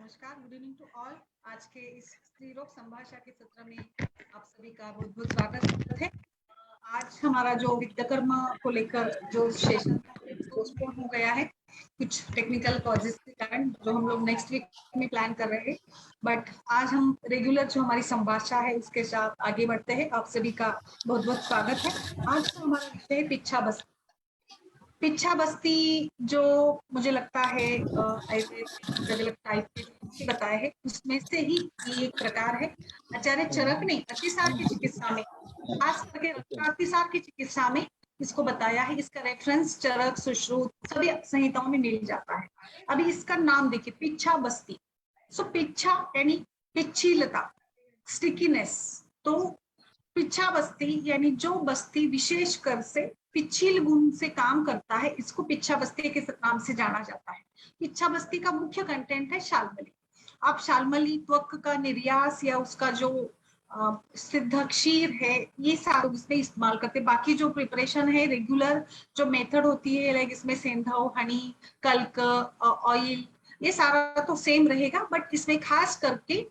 नमस्कार, good evening to all. आज के इस स्त्री रोग संभाषा के सत्र में आप सभी का बहुत बहुत स्वागत है। आज हमारा जो विद्याकर्म को लेकर जो सेशन था पोस्टपोन हो गया है कुछ टेक्निकल कॉजेस के कारण, जो हम लोग नेक्स्ट वीक में प्लान कर रहे हैं। बट आज हम रेगुलर जो हमारी संभाषा है उसके साथ आगे बढ़ते हैं। आप सभी का बहुत बहुत स्वागत है। आज का हमारा विषय है पिच्छा बस्ती। पिच्छा बस्ती जो मुझे लगता है ऐसे अलग अलग टाइप के बताए हैं, उसमें से ही ये एक प्रकार है। आचार्य चरक ने अतिसार की चिकित्सा में, खास करके रक्तातिसार की चिकित्सा में इसको बताया है। इसका रेफरेंस चरक, सुश्रुत सभी संहिताओं में मिल जाता है। अभी इसका नाम देखिए, पिच्छा बस्ती। सो पिच्छा यानी पिच्छीलता, स्टिकीनेस। तो पिच्छा बस्ती यानी जो बस्ती विशेष कर से पिच्छील गुण से काम करता है, इसको पिच्छा बस्ती के नाम से जाना जाता है। पिच्छा बस्ती का मुख्य कंटेंट है शाल्मली। आप शाल्मली त्वक का निर्यास या उसका जो सिद्ध क्षीर है, ये सारा उसमें इस्तेमाल करते हैं। बाकी जो प्रिपरेशन है रेगुलर जो मेथड होती है, लाइक इसमें सेंधव, हनी, कल्क, ऑयल, ये सारा तो सेम रहेगा, बट इसमें खास करके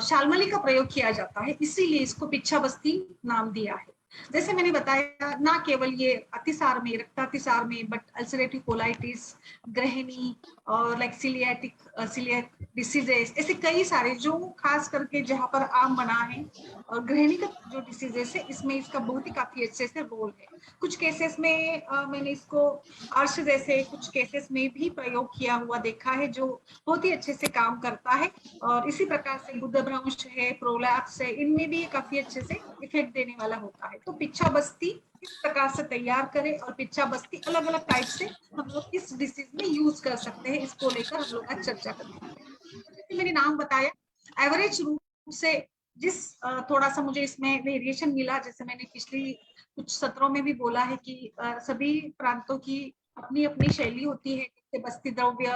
शाल्मली का प्रयोग किया जाता है, इसीलिए इसको पिच्छा बस्ती नाम दिया है। जैसे मैंने बताया, ना केवल ये अतिसार में, रक्तातिसार में, बट अल्सरेटिव कोलाइटिस, ग्रहणी और लाइक सिलियाक डिसीजेस, ऐसे कई सारे जो खास करके जहां पर आम बना है, और ग्रहणी का जो डिसीजेस है इसमें इसका बहुत ही काफी अच्छे से रोल है। कुछ केसेस में मैंने इसको अर्श जैसे कुछ केसेस में भी प्रयोग किया हुआ देखा है, जो बहुत ही अच्छे से काम करता है। और इसी प्रकार से बुद्धभ्रंश है, प्रोलैप्स है, इनमें भी काफी अच्छे से इफेक्ट देने वाला होता है। तो पिच्छा बस्ती किस प्रकार से तैयार करें और पिच्छा बस्ती अलग अलग टाइप से हम लोग किस डिसीज में यूज कर सकते हैं, इसको लेकर हम लोग आज चर्चा करेंगे। तो जैसे मैंने नाम बताया, एवरेज रूप से जिस थोड़ा सा मुझे इसमें वेरिएशन मिला, जैसे मैंने पिछली कुछ सत्रों में भी बोला है कि सभी प्रांतों की अपनी अपनी शैली होती है। जैसे बस्ती द्रव्य,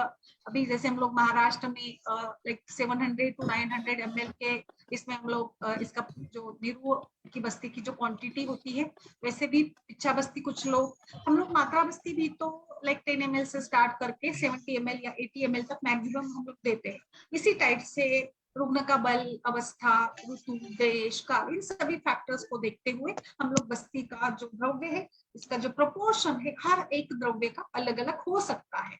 अभी जैसे हम लोग महाराष्ट्र में लाइक 700 to 900 ml के इसमें हम लोग इसका जो नीरू की बस्ती की जो क्वांटिटी होती है, वैसे भी पिच्छा बस्ती कुछ लोग, हम लोग मात्रा बस्ती भी तो लाइक 10 ml से स्टार्ट करके 70 ml या 80 ml तक मैक्सिमम हम लोग देते हैं। इसी टाइप से रुग्ण का बल, अवस्था, ऋतु, देश, काल, इन सभी फैक्टर्स को देखते हुए हम लोग बस्ती का जो द्रव्य है, इसका जो प्रोपोर्शन है, हर एक द्रव्य का अलग अलग हो सकता है।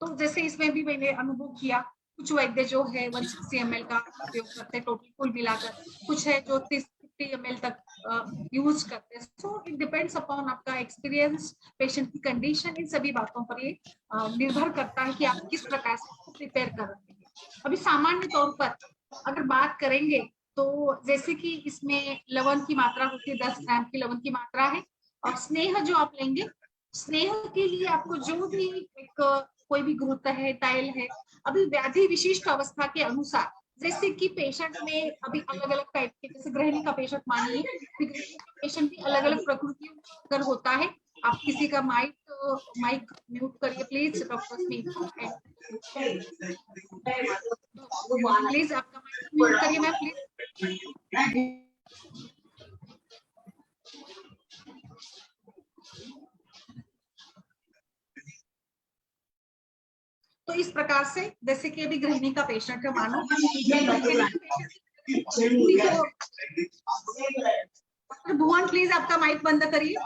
तो जैसे इसमें भी मैंने अनुभव किया, कुछ वैद्य जो है 160 ml का उपयोग करते हैं टोटल कुल मिलाकर, कुछ है जो 50 ml तक यूज करते हैं। सो इट डिपेंड्स अपॉन आपका एक्सपीरियंस, पेशेंट की कंडीशन, इन सभी बातों पर ये निर्भर करता है कि आप किस प्रकार से प्रिपेयर कर रहे हैं। अभी सामान्य तौर पर अगर बात करेंगे तो जैसे कि इसमें लवण की मात्रा होती है, 10 ग्राम की लवण की मात्रा है। और स्नेह जो आप लेंगे, स्नेह के लिए आपको जो भी एक कोई भी घृत है, तैल है, अभी व्याधि विशिष्ट अवस्था के अनुसार, जैसे कि पेशेंट में अभी अलग अलग टाइप के, जैसे गृहिणी का पेशेंट मानिए, पेशेंट भी अलग अलग प्रकृतियों का होता है। आप किसी का माइक म्यूट करिए प्लीज, डॉक्टर स्मिथ, प्लीज आपका माइक म्यूट करिए मैम प्लीज। तो इस प्रकार से, जैसे कि अभी गृहिणी का पेशेंट है मानो, भुवन प्लीज आपका माइक बंद करिए।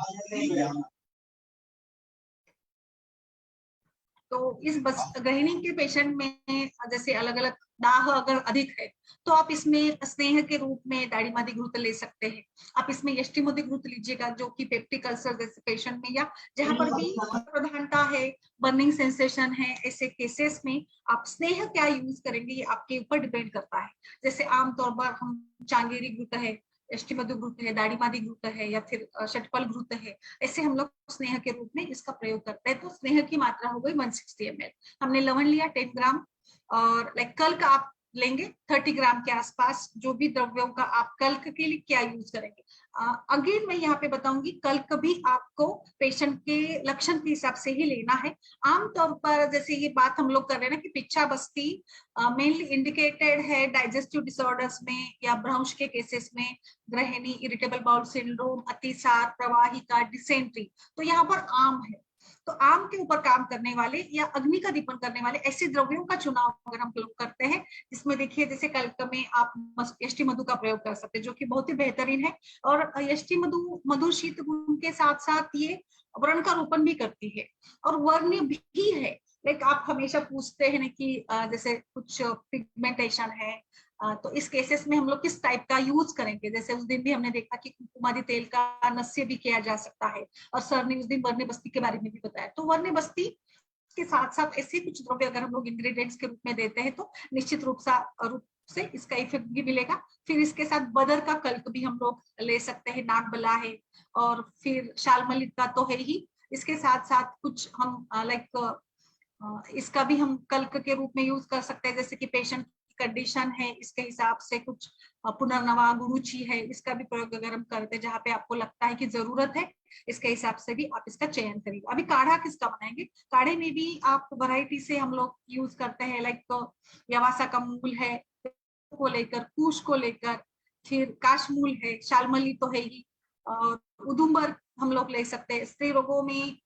तो इस गृहिणी के पेशेंट में जैसे अलग अलग दाह अगर अधिक है, तो आप इसमें स्नेह के रूप में दाड़ीमादी घृत ले सकते हैं। आप इसमें यष्टिमोदी घृत लीजिएगा, जो कि पेप्टिक अल्सर जैसे पेशेंट में, या जहां पर भी प्रधानता है, बर्निंग सेंसेशन है, ऐसे केसेस में आप स्नेह क्या यूज करेंगे ये आपके ऊपर डिपेंड करता है। जैसे आमतौर पर हम चांगेरी घृत है, यष्टिमधु घृत है, दाड़ीमादी घृत है, या फिर षटपल घृत है, ऐसे हम लोग स्नेह के रूप में इसका प्रयोग करते हैं। तो स्नेह की मात्रा हो गई 160 ml। हमने लवण लिया 10 ग्राम, और लाइक कल्क आप लेंगे 30 ग्राम के आसपास। जो भी द्रव्यों का आप कल्क के लिए क्या यूज करेंगे, अगेन मैं यहाँ पे बताऊंगी, कल्क भी आपको पेशेंट के लक्षण के हिसाब से ही लेना है। आमतौर पर जैसे ये बात हम लोग कर रहे हैं ना कि पिच्छा बस्ती मेनली इंडिकेटेड है डाइजेस्टिव डिसऑर्डर्स में या भ्रंश के केसेस में, ग्रहिणी, इरिटेबल बाउल सिंड्रोम, अतिसार, प्रवाहिका, डिसेंट्री, तो यहाँ पर आम है। तो आम के ऊपर काम करने वाले या अग्नि का दीपन करने वाले ऐसे द्रव्यों का चुनाव अगर हम लोग करते हैं, जिसमें देखिए जैसे कल्क में आप यष्टि मधु का प्रयोग कर सकते हैं, जो कि बहुत ही बेहतरीन है। और यष्टि मधु मधुर शीत गुण के साथ साथ ये वर्ण का रोपण भी करती है और वर्ण भी है। लाइक आप हमेशा पूछते हैं ना कि जैसे कुछ पिगमेंटेशन है, तो इस केसेस में हम लोग किस टाइप का यूज करेंगे। जैसे उस दिन भी हमने देखा कि कुकुमादी तेल का नस्य भी किया जा सकता है, और सर ने उस दिन वर्ण बस्ती के बारे में भी बताया। तो वर्ण बस्ती के साथ साथ ऐसे कुछ द्रव्य अगर हम लोग इंग्रेडिएंट्स के रूप में देते हैं तो निश्चित रूप से इसका इफेक्ट भी मिलेगा। फिर इसके साथ बदर का कल्क भी हम लोग ले सकते हैं, नागबला है, और फिर शालमलित का तो है ही। इसके साथ साथ कुछ हम इसका भी हम कल्क के रूप में यूज कर सकते हैं, जैसे कि पेशेंट की कंडीशन है इसके हिसाब से कुछ पुनर्नवा गुरुचि है, इसका भी प्रयोग अगर हम करते हैं जहाँ पे आपको लगता है कि जरूरत है, इसके हिसाब से भी आप इसका चयन करिए। अभी काढ़ा किसका बनाएंगे, काढ़े में भी आप वैरायटी से हम लोग यूज करते हैं, लाइक यवासा का मूल है को लेकर, कुश को लेकर, फिर काशमूल है, शालमली तो है ही, और उदुम्बर हम लोग ले सकते हैं। स्त्री रोगों में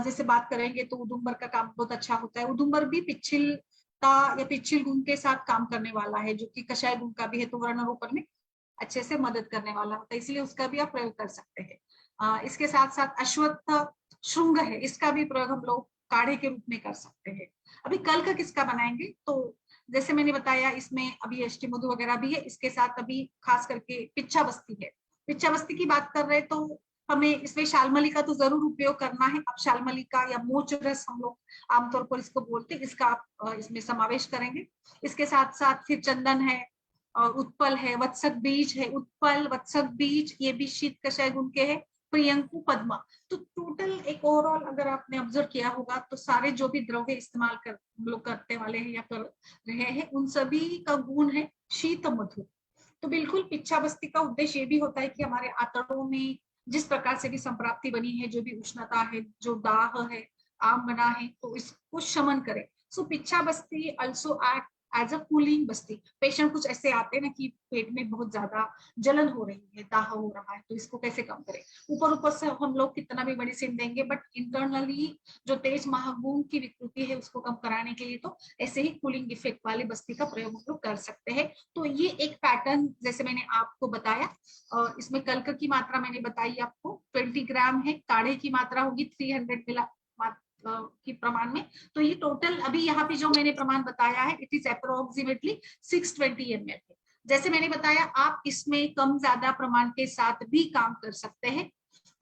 जैसे बात करेंगे तो उदुम्बर का काम बहुत अच्छा होता है। उदुम्बर भी पिच्छिलता या पिच्छिल गुण के साथ काम करने वाला है, जो कि कषाय गुण का भी है, तो वर्णारोपण में अच्छे से मदद करने वाला होता है, इसलिए उसका भी आप प्रयोग कर सकते हैं। इसके साथ साथ अश्वत्थ श्रृंग है, इसका भी प्रयोग हम लोग काढ़े के रूप में कर सकते हैं। अभी कल्क किसका बनाएंगे, तो जैसे मैंने बताया इसमें अभी यष्टि मधु वगैरह भी है, इसके साथ अभी खास करके पिच्छा बस्ती है। पिच्छा बस्ती की बात कर रहे तो हमें इसमें शालमली का तो जरूर उपयोग करना है। अब शालमली का या मोच रस हम लोग आमतौर पर इसको बोलते हैं, इसका आप इसमें समावेश करेंगे। इसके साथ साथ फिर चंदन है, और उत्पल है, वत्सक बीज है, उत्पल वत्सक बीज ये भी शीत कषाय गुण के हैं, प्रियंकु पद्मा। तो टोटल एक ओवरऑल अगर आपने ऑब्जर्व किया होगा तो सारे जो भी द्रव्य इस्तेमाल कर लोग करते वाले हैं या कर रहे हैं, उन सभी का गुण है शीत मधु। तो बिल्कुल पिच्छा बस्ती का उद्देश्य ये भी होता है कि हमारे आंतड़ों में जिस प्रकार से भी संप्राप्ति बनी है, जो भी उष्णता है, जो दाह है, आम बना है, तो इसको शमन करे। So piccha basti also act as a cooling basti. Patient कुछ ऐसे आते हैं ना कि पेट में बहुत ज्यादा जलन हो रही है, दाह हो रहा है, तो इसको कैसे कम करें। ऊपर ऊपर से हम लोग कितना भी मेडिसिन देंगे, बट इंटरनली जो तेज महागुण की विकृति है उसको कम कराने के लिए तो ऐसे ही कूलिंग इफेक्ट वाली बस्ती का प्रयोग हम लोग कर सकते हैं। तो ये एक पैटर्न जैसे मैंने आपको बताया, और इसमें कल्क की मात्रा मैंने बताई आपको 20 ग्राम है, काढ़े की मात्रा होगी 300 मिला की प्रमाण में। तो ये टोटल अभी यहाँ पे जो मैंने प्रमाण बताया है इट इज अप्रोक्सीमेटली 620 ml है। जैसे मैंने बताया आप इसमें कम ज्यादा प्रमाण के साथ भी काम कर सकते हैं।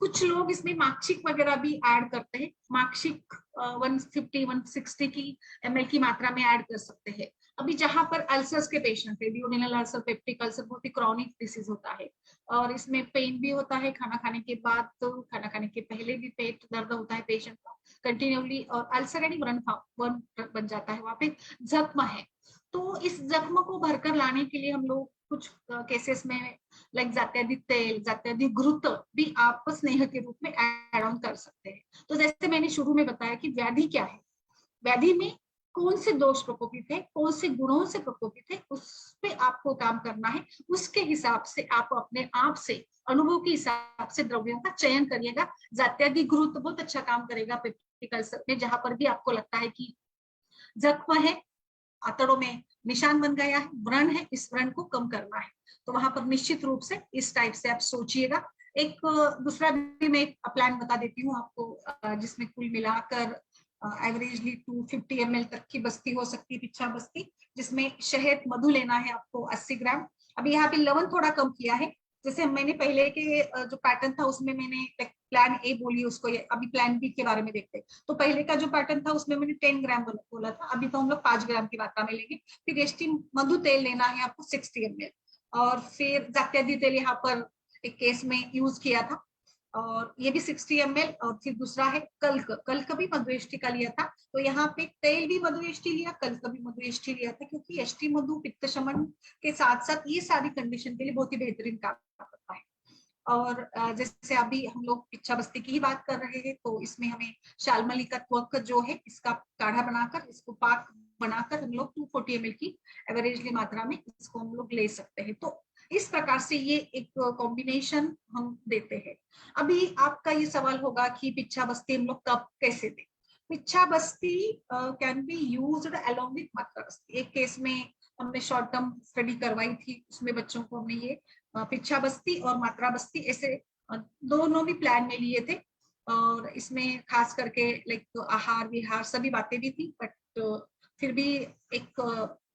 कुछ लोग इसमें माक्षिक वगैरह भी ऐड करते हैं, माक्षिक 150-160 की ml की मात्रा में ऐड कर सकते हैं। अभी जहां पर अल्सर्स के पेशेंट है, ड्यूडेनल अल्सर, पेप्टिक अल्सर बहुत ही क्रॉनिक डिसीज होता है, और इसमें पेन भी होता है खाना खाने के बाद, तो खाना खाने के पहले भी पेट दर्द होता है पेशेंट का कंटिन्यूअली, और अल्सर यानी व्रण बन जाता है, वहां पे जख्म है। तो इस जख्म को भरकर लाने के लिए हम लोग कुछ केसेस में लाइक जात्यादि तेल, जात्यादि घृत भी आप स्नेह के रूप में एड ऑन कर सकते हैं। तो जैसे मैंने शुरू में बताया कि व्याधि क्या है, व्याधि में कौन से दोष प्रकोपित है, कौन से गुणों से प्रकोपित है, उस पे आपको काम करना है। उसके हिसाब से आप अपने आप से अनुभव के हिसाब से द्रव्यों का चयन करिएगा। जात्यादि घृत बहुत अच्छा काम करेगा पेप्टिक अल्सर में, जहां पर भी आपको लगता है कि जख्म है, आंतड़ों में निशान बन गया है, व्रण है, इस व्रण को कम करना है, तो वहां पर निश्चित रूप से इस टाइप से आप सोचिएगा। एक दूसरा भी मैं प्लान बता देती हूँ आपको, जिसमें कुल मिलाकर एवरेजली 250 ml तक की बस्ती हो सकती है, पिच्छा बस्ती, जिसमें शहद मधु लेना है आपको 80 ग्राम। अभी यहाँ पे लवण थोड़ा कम किया है, जैसे मैंने पहले के जो पैटर्न था उसमें मैंने प्लान ए बोली उसको, अभी प्लान बी के बारे में देखते हैं। तो पहले का जो पैटर्न था उसमें मैंने 10 ग्राम बोला था, अभी तो हम लोग 5 ग्राम की मात्रा में लेंगे। फिर यष्टि मधु तेल लेना है आपको 60 ml, और फिर जात्यादि तेल यहाँ पर एक केस में यूज किया था, और ये भी 60 ml। और फिर दूसरा है कल्क, कल्क भी मधुएष्टि का लिया था, तो यहाँ पे तेल भी मधुएष्टि लिया, कल्क भी मधुएष्टि लिया था, क्योंकि यष्टि मधु पित्त शमन के साथ साथ ये सारी कंडीशन के लिए बहुत ही बेहतरीन काम करता है। और जैसे अभी हम लोग पिच्छा बस्ती की ही बात कर रहे हैं, तो इसमें हमें शालमली का त्वक जो है इसका काढ़ा बनाकर, इसको पाक बनाकर हम लोग 240 ml की एवरेजली मात्रा में इसको हम लोग ले सकते हैं। तो इस प्रकार से ये एक कॉम्बिनेशन हम देते हैं। अभी आपका ये सवाल होगा कि पिच्छा बस्ती हम लोग कब कैसे दें। पिच्छा बस्ती can be used along with मात्रा बस्ती। एक केस में हमने शॉर्ट टर्म स्टडी करवाई थी, उसमें बच्चों को हमने ये पिच्छा बस्ती और मात्रा बस्ती ऐसे दोनों भी प्लान में लिए थे। और इसमें खास करके लाइक आहार विहार सभी बातें भी थी, बट फिर भी एक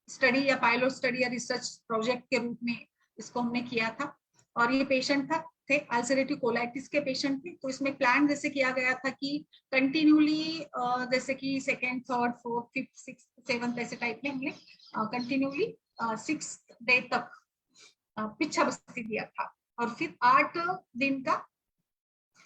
स्टडी या पायलट स्टडी या रिसर्च प्रोजेक्ट के रूप में इसको हमने किया था। और ये पेशेंट थे अल्सरेटिव कोलाइटिस के पेशेंट थे। तो इसमें प्लान जैसे किया गया था कि कंटिन्यूली जैसे कि second, third, fourth, fifth, six, seventh ऐसे टाइप में हमने कंटिन्यूली 6 डे तक पिच्छा बस्ती दिया था। और फिर 8 दिन का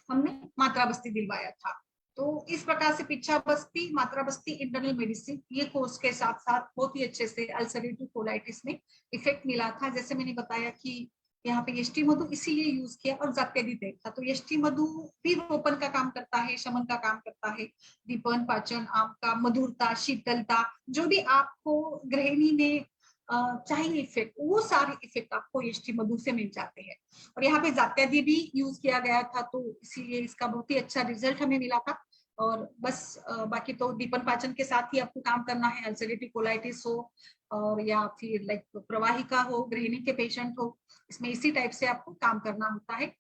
हमने मात्रा बस्ती दिलवाया था। तो इस प्रकार से पिच्छा बस्ती, मात्रा बस्ती, इंटरनल मेडिसिन ये कोर्स के साथ साथ बहुत ही अच्छे से अल्सरेटिव कोलाइटिस में इफेक्ट मिला था। जैसे मैंने बताया कि यहाँ पे यष्टि मधु इसीलिए यूज किया और जात्यधिदेव था। तो यष्टि मधु भी रोपण का काम करता है, शमन का काम करता है, दीपन, पाचन, आम का मधुरता, शीतलता, जो भी आपको गृहिणी में चाहिए इफेक्ट, वो सारे इफेक्ट आपको यष्टि मधु से मिल जाते हैं। और यहाँ पे जात्यादि भी यूज किया गया था, तो इसीलिए इसका बहुत ही अच्छा रिजल्ट हमें मिला था। और बस बाकी तो दीपन पाचन के साथ ही आपको काम करना है, अल्सरेटिव कोलाइटिस हो और या फिर लाइक प्रवाहिका हो, गृहिणी के पेशेंट हो, इसमें इसी टाइप से आपको काम करना होता है।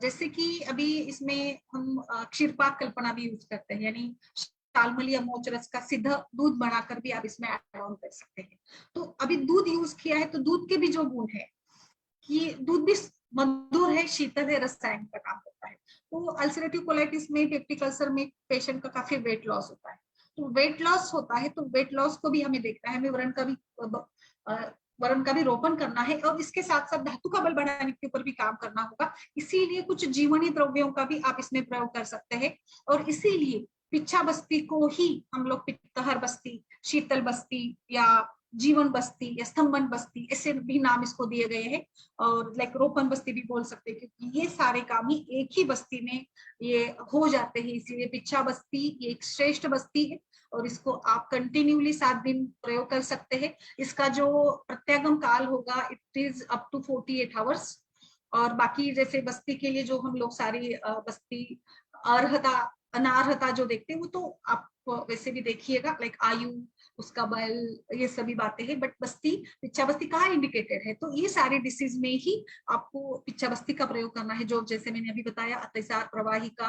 जैसे कि अभी इसमें हम क्षीरपाक कल्पना भी यूज करते हैं, यानी शालमली या मोचरस का सीधा दूध बनाकर भी आप इसमें ऐड ऑन कर सकते हैं। तो अभी दूध यूज किया है, तो दूध के भी जो गुण है कि दूध भी मधुर है, शीतल है, रसायन का काम करता है। तो अल्सरेटिव कोलाइटिस में, पेप्टिक अल्सर में पेशेंट का काफी वेट लॉस होता है। तो वेट लॉस होता है, तो वेट लॉस को भी हमें देखना है, हमें वरण का भी रोपण करना है और इसके साथ साथ धातु का बल बढ़ाने के ऊपर भी काम करना होगा। इसीलिए कुछ जीवनी द्रव्यों का भी आप इसमें प्रयोग कर सकते हैं। और इसीलिए पिच्छा बस्ती को ही हम लोग पित्तहर बस्ती, शीतल बस्ती या जीवन बस्ती या स्तंभन बस्ती ऐसे भी नाम इसको दिए गए हैं। और लाइक रोपन बस्ती भी बोल सकते हैं, क्योंकि ये सारे काम ही एक ही बस्ती में ये हो जाते हैं। इसीलिए पिच्छा बस्ती ये एक श्रेष्ठ बस्ती है और इसको आप कंटिन्यूली 7 दिन प्रयोग कर सकते हैं। इसका जो प्रत्यागम काल होगा it is up to 48 hours. और बाकी जैसे बस्ती के लिए जो हम लोग सारी बस्ती अर्हता अनार्हता जो देखते हैं वो तो आप वैसे भी देखिएगा, लाइक आयु, उसका बल, ये सभी बातें हैं। बट बस्ती, पिच्छा बस्ती कहाँ इंडिकेटेड है, तो ये सारे डिसीज में ही आपको पिच्छा बस्ती का प्रयोग करना है। जो जैसे मैंने अभी बताया अतिसार, प्रवाहिका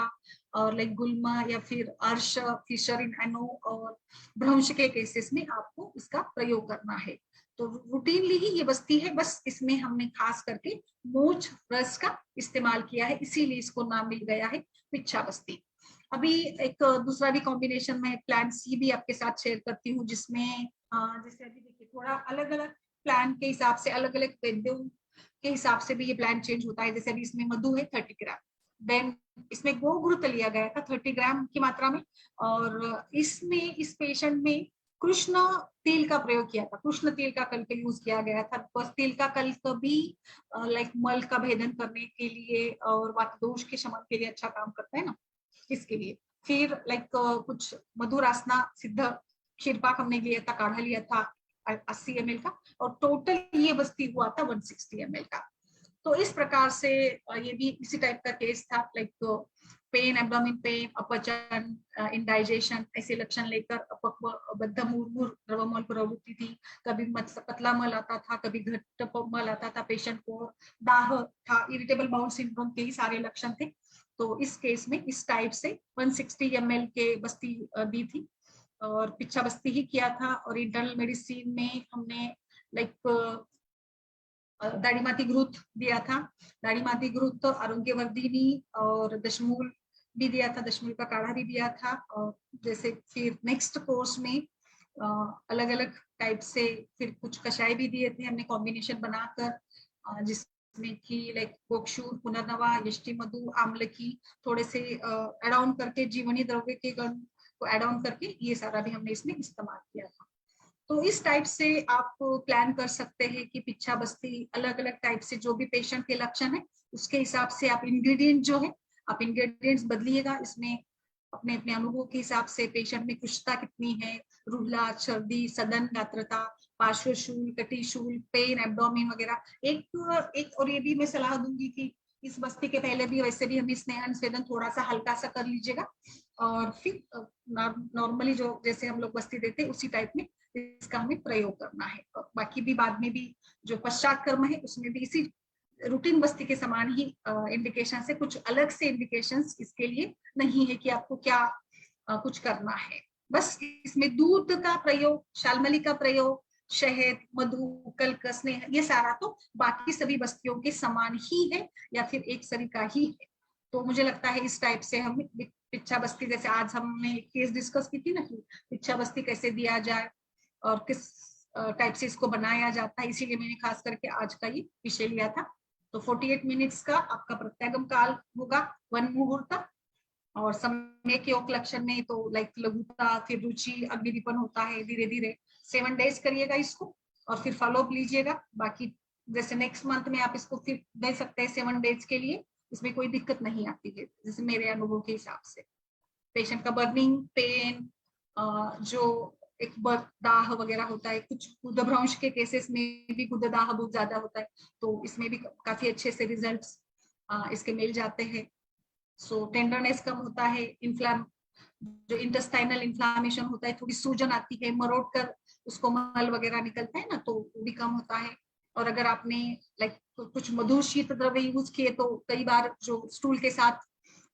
और लाइक गुल्मा या फिर अर्श, फिशर इन एनो और भ्रंश के केसेस में आपको इसका प्रयोग करना है। तो रूटीनली ही ये बस्ती है, बस इसमें हमने खास करके मोच रस का इस्तेमाल किया है, इसीलिए इसको नाम मिल गया है पिच्छा बस्ती। अभी एक दूसरा भी कॉम्बिनेशन में प्लान सी भी आपके साथ शेयर करती हूँ, जिसमें जैसे अभी देखिए थोड़ा अलग अलग प्लान के हिसाब से, अलग अलग वैद्यों के हिसाब से भी ये प्लान चेंज होता है। जैसे अभी इसमें मधु है 30 ग्राम, देन इसमें गोघृत लिया गया था 30 ग्राम की मात्रा में। और इसमें इस पेशेंट में कृष्ण तेल का प्रयोग किया था, कृष्ण तेल का कल का यूज किया गया था। बस तेल का कल कभी लाइक मल का भेदन करने के लिए और वात दोष के शमन के लिए अच्छा काम करता है ना, इसके लिए। फिर लाइक कुछ मधुरासना सिद्ध क्षीरपाक हमने लिया था, काढ़ा लिया था 80 ml का, और टोटल ये बस्ती हुआ था 160 ml का। तो इस प्रकार से ये भी इसी टाइप का केस था, लाइक पेन, एब्डोमिन पेन, अपचन, इंडाइजेशन ऐसे लक्षण लेकर बद्ध मुरमुर द्रवमल प्रवृत्ति थी। कभी पतला मल आता था, कभी घट्ट मल आता था, पेशेंट को दाह था, इरिटेबल बाउल सिंड्रोम के ही सारे लक्षण थे। तो इस केस में इस टाइप से 160 ml के बस्ती दी थी और पिच्छा बस्ती ही किया था। और इंटरनल मेडिसिन में हमने लाइक दाढ़ीमाती घृत दिया था, दाढ़ीमाती घृत, आरोग्यवर्धिनी और दशमूल भी दिया था, दशमूल का काढ़ा भी दिया था। और जैसे फिर नेक्स्ट कोर्स में अलग अलग टाइप से फिर कुछ कषाय भी दिए थे हमने कॉम्बिनेशन बनाकर, जिसमें कि लाइक गोक्षूर, पुनर्नवा, यष्टि मधु, आमलकी थोड़े से एड ऑन करके, जीवनी द्रव्य के गण को एड ऑन करके ये सारा भी हमने इसमें इस्तेमाल किया था। तो इस टाइप से आप प्लान कर सकते हैं कि पिच्छा बस्ती अलग अलग टाइप से जो भी पेशेंट के लक्षण है उसके हिसाब से आप इंग्रेडिएंट जो है आप इंग्रेडिएंट्स बदलिएगा इसमें, अपने अपने अनुभव के हिसाब से पेशेंट में कुशता कितनी है, रुला, सर्दी, सदन गात्रता, पार्श्वशूल, कटिशूल, पेन, एब्डोमिन वगैरह। एक और ये भी मैं सलाह दूंगी कि इस बस्ती के पहले भी वैसे भी हमें स्नेहन स्वेदन थोड़ा सा हल्का सा कर लीजिएगा, और फिर नॉर्मली जो जैसे हम लोग बस्ती देते हैं उसी टाइप में इसका हमें प्रयोग करना है। और बाकी भी बाद में भी जो पश्चात कर्म है उसमें भी इसी रूटीन बस्ती के समान ही इंडिकेशन है, कुछ अलग से इंडिकेशन इसके लिए नहीं है कि आपको क्या कुछ करना है। बस इसमें दूध का प्रयोग, शालमली का प्रयोग, शहद, मधु, कल्क, स्नेह, ये सारा तो बाकी सभी बस्तियों के समान ही है या फिर एक सरीका ही है। तो मुझे लगता है इस टाइप से हम पिच्छा बस्ती, जैसे आज हमने केस डिस्कस की थी ना कि पिच्छा बस्ती कैसे दिया जाए और किस टाइप से इसको बनाया जाता है, इसीलिए मैंने खास करके आज का ये विषय लिया था। तो 48 मिनट्स का आपका प्रत्यागम काल होगा, 1 मुहूर्त, और समय के योग लक्षण में तो लाइक लघुता, फिर रुचि, अग्निदीपन होता है। धीरे धीरे 7 डेज करिएगा इसको और फिर फॉलोअप लीजिएगा। बाकी जैसे नेक्स्ट मंथ में आप इसको फिर दे सकते हैं 7 डेज के लिए, इसमें कोई दिक्कत नहीं आती है जैसे मेरे अनुभव के हिसाब से। पेशेंट का बर्निंग, पेन, जो एक दाह वगैरह होता है, कुछ गुदभ्रंश के केसेस में भी गुददाह बहुत ज्यादा होता है, तो इसमें भी काफी अच्छे से रिजल्ट्स इसके मिल जाते हैं। सो टेंडरनेस कम होता है, जो इंटेस्टाइनल इन्फ्लामेशन होता है, थोड़ी सूजन आती है, मरोड़ कर उसको मल वगैरह निकलता है ना, तो वो भी कम होता है। और अगर आपने लाइक कुछ मधुर शीत द्रव्य यूज किए तो कई बार जो स्टूल के साथ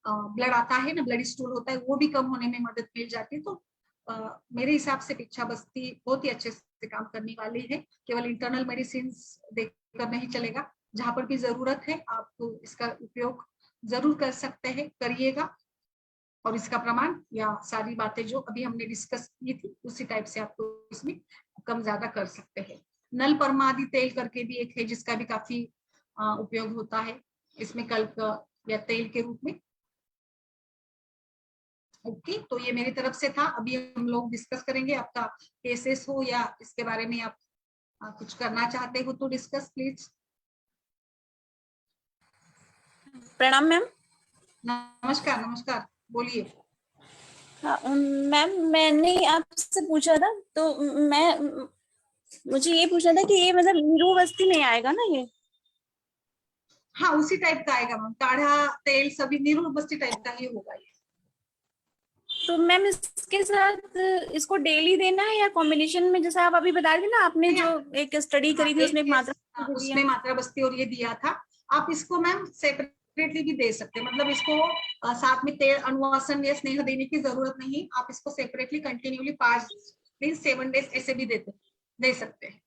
ब्लड आता है ना, ब्लडी स्टूल होता है, वो भी कम होने में मदद मिल जाती है। तो मेरे हिसाब से पिच्छा बस्ती बहुत ही अच्छे से काम करने वाली है। केवल इंटरनल मेडिसिन देकर नहीं चलेगा, जहां पर भी जरूरत है आप इसका उपयोग जरूर कर सकते हैं, करिएगा। और इसका प्रमाण या सारी बातें जो अभी हमने डिस्कस की थी उसी टाइप से आपको इसमें कम ज्यादा कर सकते हैं। नल परमादि तेल करके भी एक है जिसका भी काफी उपयोग होता है इसमें कल्प या तेल के रूप में। ओके, तो ये मेरी तरफ से था। अभी हम लोग डिस्कस करेंगे, आपका केसेस हो या इसके बारे में आप कुछ करना चाहते हो तो डिस्कस प्लीज। प्रणाम मैम। नमस्कार नमस्कार, बोलिए। हाँ मैम, मैंने आपसे पूछा था तो मुझे ये पूछना था कि ये मतलब नीरू बस्ती नहीं आएगा ना ये? हाँ उसी टाइप का आएगा मैम, काढ़ा तेल सभी नीरू बस्ती टाइप का ही होगा ये। तो मैम इसके साथ इसको डेली देना है या कॉम्बिनेशन में, जैसा आप अभी बता रही थी ना, आपने जो एक स्टडी करी थी उसमें एक मात्रा उसमें मात्रा बस्ती और ये दिया था। आप इसको मैम सेपरेटली भी दे सकते हैं, मतलब इसको साथ में तेल अनुवासन या स्नेह देने की जरूरत नहीं, आप इसको सेपरेटली कंटिन्यूली 5 दिन 7 डेज ऐसे भी दे सकते हैं।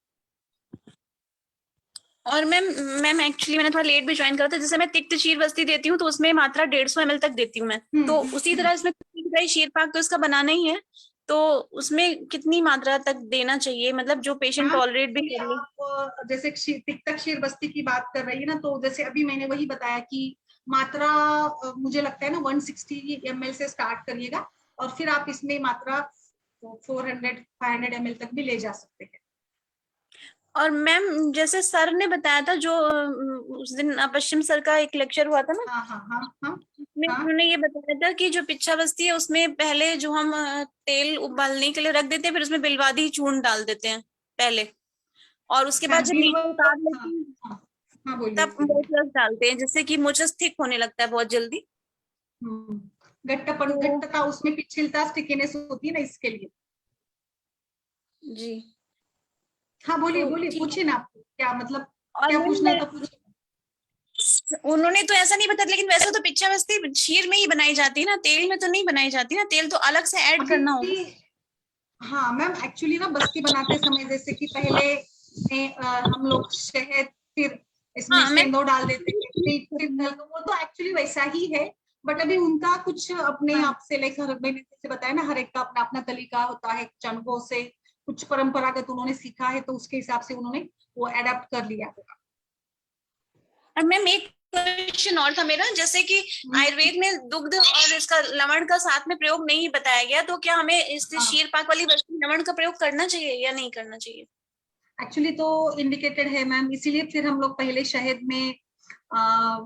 और मैम एक्चुअली मैंने थोड़ा लेट भी ज्वाइन करा था, जैसे मैं तिक्त क्षीर बस्ती देती हूँ तो उसमें मात्रा 150 ml तक देती हूँ मैं, तो उसी तरह इसमें क्षीर पाक तो इसका बनाना ही है, तो उसमें कितनी मात्रा तक देना चाहिए, मतलब जो पेशेंट टॉलरेट भी कर ले? आप जैसे तिक्त क्षीर बस्ती की बात कर रही है ना, तो जैसे अभी मैंने वही बताया कि मात्रा मुझे लगता है ना 160 ml से स्टार्ट करिएगा, और फिर आप इसमें मात्रा 400-500 ml तक भी ले जा सकते हैं। और मैम जैसे सर ने बताया था, जो उस दिन पश्चिम सर का एक लेक्चर हुआ था ना, उसमें उन्होंने ये बताया था कि जो पिच्छा बस्ती है उसमें पहले जो हम तेल उबालने के लिए रख देते हैं, फिर उसमें बिलवादी चूर्ण डाल देते हैं पहले, और उसके बाद जब नीचे उतार लेते हैं तब मोचस डालते हैं, जिससे कि मोचस थिक होने लगता है बहुत जल्दी। घट्टता उसमें पिछलता स्टिकीनेस होती है ना, इसके लिए। जी हाँ बोलिए बोलिए, पूछिए ना, आपको क्या मतलब क्या और पूछना था पूछिए। उन्होंने तो ऐसा नहीं बताया, लेकिन वैसे तो पिच्छा बस्ती क्षीर में ही बनाई जाती है ना, तेल में तो नहीं बनाई जाती ना, तेल तो अलग से ऐड करना होगा। हाँ मैम, एक्चुअली ना बस्ती बनाते समय जैसे कि पहले हम लोग शहद, फिर इसमें सेंधो डाल देते थे, फिर वो तो एक्चुअली वैसा ही है, बट अभी उनका कुछ अपने आप से लेकर, मैंने जैसे बताया ना, हर एक का अपना अपना तरीका होता है, अनुभव से कुछ परंपरागत उन्होंने सीखा है, तो उसके हिसाब से उन्होंने वो एडेप्ट कर लिया होगा। और मैम एक क्वेश्चन और था मेरा, जैसे कि आयुर्वेद में दुग्ध और इसका लवण का साथ में प्रयोग नहीं बताया गया, तो क्या हमें इस क्षीर पाक वाली बस्ती लवण का प्रयोग करना चाहिए या नहीं करना चाहिए? एक्चुअली तो इंडिकेटेड है मैम, इसीलिए फिर हम लोग पहले शहद में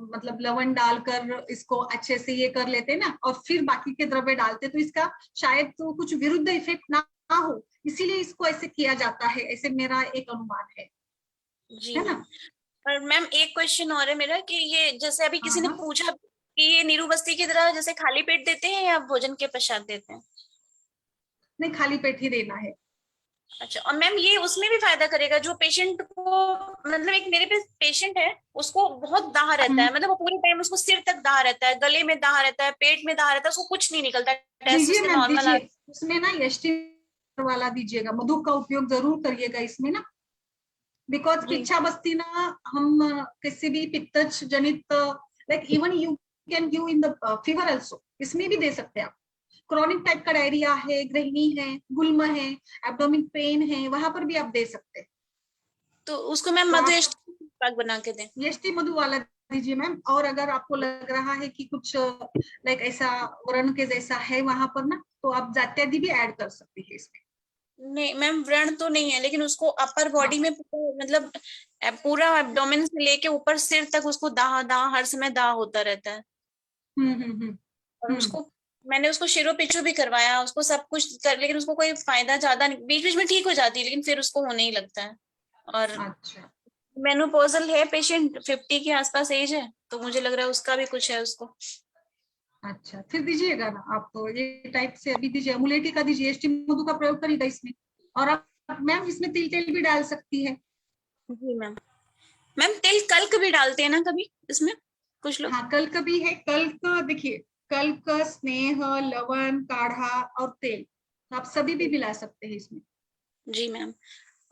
मतलब लवण डालकर इसको अच्छे से ये कर लेते ना, और फिर बाकी के द्रव्य डालते, तो इसका शायद तो कुछ विरुद्ध इफेक्ट ना हो, इसीलिए इसको ऐसे किया जाता है, ऐसे मेरा एक अनुमान है। जी है ना? और मैम एक क्वेश्चन और है मेरा कि ये जैसे अभी किसी ने हाँ, पूछा कि ये नीरू बस्ती की तरह जैसे खाली पेट देते हैं या भोजन के पश्चात देते हैं? नहीं, खाली पेट ही देना है। अच्छा और मैम ये उसमें भी फायदा करेगा जो पेशेंट को, मतलब एक मेरे पे पेशेंट है, उसको बहुत दाह रहता है, मतलब वो पूरे टाइम उसको सिर तक दाह रहता है, गले में दाह रहता है, पेट में दाह रहता है, उसको कुछ नहीं निकलता, टेस्ट दीजिए उसके मैम, नॉर्मल आ। दीजिए उसमें ना यष्टि वाला दीजिएगा, मधु का उपयोग जरूर करिएगा इसमें ना, बिकॉज जी इच्छा बस्ती ना हम किसी भी पित्तज जनित, like even you can give in the fever also, इसमें भी दे सकते हैं आप। क्रॉनिक टाइप का डायरिया है, गृहिणी है, गुल्म है, एब्डोमिन पेन है, वहां पर भी आप दे सकते हैं। तो उसको मैम तो मधु आप पाक बना के दें? यष्टि मधु वाला दीजिए मैम। और अगर आपको लग रहा है कि कुछ लाइक ऐसा व्रण के जैसा है वहां पर ना, तो आप जात्यादि भी ऐड कर सकती है इसमें। नहीं मैम व्रण तो नहीं है, लेकिन उसको अपर हाँ। बॉडी में पूरा, मतलब पूरा एब्डोमेन से लेके ऊपर सिर तक उसको दाह दाह हर समय दाह होता रहता है। हम्म हम्म हम्म और हम्म। उसको मैंने उसको शिरो पिच्चू भी करवाया, उसको सब कुछ कर, लेकिन उसको कोई फायदा ज्यादा नहीं, बीच बीच में ठीक हो जाती है लेकिन फिर उसको होने ही लगता है। और अच्छा मेनोपॉजल है पेशेंट, 50 के आसपास एज है, तो मुझे लग रहा है उसका भी कुछ है उसको। अच्छा, फिर दीजिएगा ना आप, तो ये टाइप से अभी दीजिए, अमुलेटी का दीजिए, यष्टि मधु का प्रयोग करिएगा इसमें। और आप मैम इसमें तिल तेल भी डाल सकती है। जी मैम। मैम तिल कल्क भी डालते हैं ना कभी इसमें कुछ लोग? हाँ, कल्क भी है। कल्क देखिए, कल्क, स्नेह, लवण, काढ़ा और तेल, तो आप सभी भी मिला सकते हैं इसमें। जी मैम।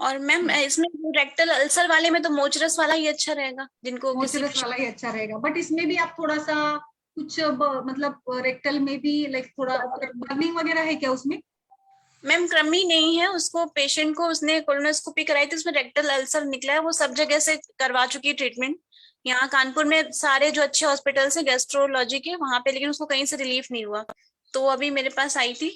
और मैम हम्म। इसमें रेक्टल अल्सर वाले में तो मोचरस वाला ही अच्छा रहेगा, जिनको किसी मोचरस भी। वाला ही अच्छा रहेगा, बट इसमें भी आप थोड़ा सा कुछ मतलब रेक्टल में भी लाइक थोड़ा बर्निंग वगैरह है क्या उसमें? मैम कृमि नहीं है उसको, पेशेंट को उसने कोलोनोस्कोपी कराई थी, उसमें रेक्टल अल्सर निकला है, वो सब जगह से करवा चुकी है ट्रीटमेंट, यहाँ कानपुर में सारे जो अच्छे हॉस्पिटल्स हैं गैस्ट्रोलॉजी के वहां पे, लेकिन उसको कहीं से रिलीफ नहीं हुआ, तो अभी मेरे पास आई थी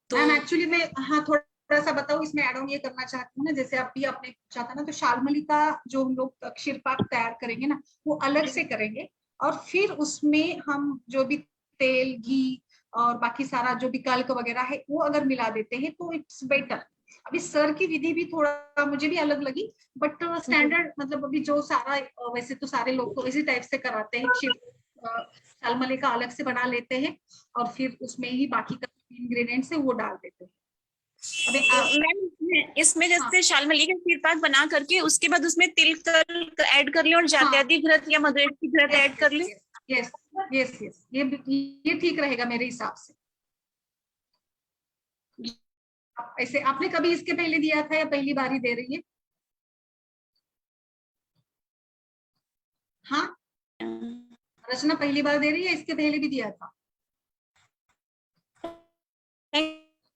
तो। मैम एक्चुअली मैं, हाँ थोड़ा सा बताऊँ इसमें एड ऑन ये करना चाहती हूँ ना, जैसे अभी आपने पूछा था ना, तो शाल्मली का जो हम लोग क्षीरपाक तैयार करेंगे ना, वो अलग से करेंगे, और फिर उसमें हम जो भी तेल घी और बाकी सारा जो भी कल्क वगैरह है वो अगर मिला देते हैं तो इट्स बेटर। अभी सर की विधि भी थोड़ा मुझे भी अलग लगी, बट स्टैंडर्ड मतलब अभी जो सारा वैसे तो सारे लोग तो इसी टाइप से कराते हैं, शाल्मली का अलग से बना लेते हैं और फिर उसमें ही बाकी का इंग्रेडिएंट्स है वो डाल देते हैं। अबे तो मैम इसमें हाँ जैसे शालमली का क्षीरपाक बना करके उसके बाद उसमें तिल कल ऐड कर ले और हाँ, जात्यादी घृत या मधुरेटी घृत यस ऐड कर यस ले। यस यस यस यस, ये ठीक रहेगा मेरे हिसाब से। ऐसे आपने कभी इसके पहले दिया था या पहली बार ही दे रही है? हाँ, रचना पहली बार दे रही है, इसके पहले भी दिया था?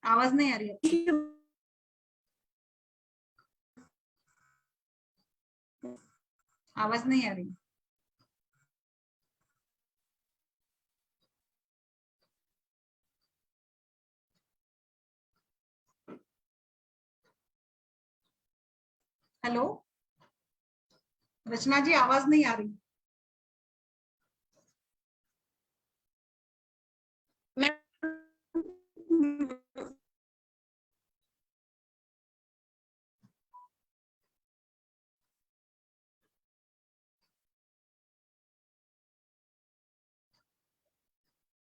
आवाज नहीं आ रही आपकी। आवाज नहीं आ रही। हेलो रचना जी, आवाज नहीं आ रही।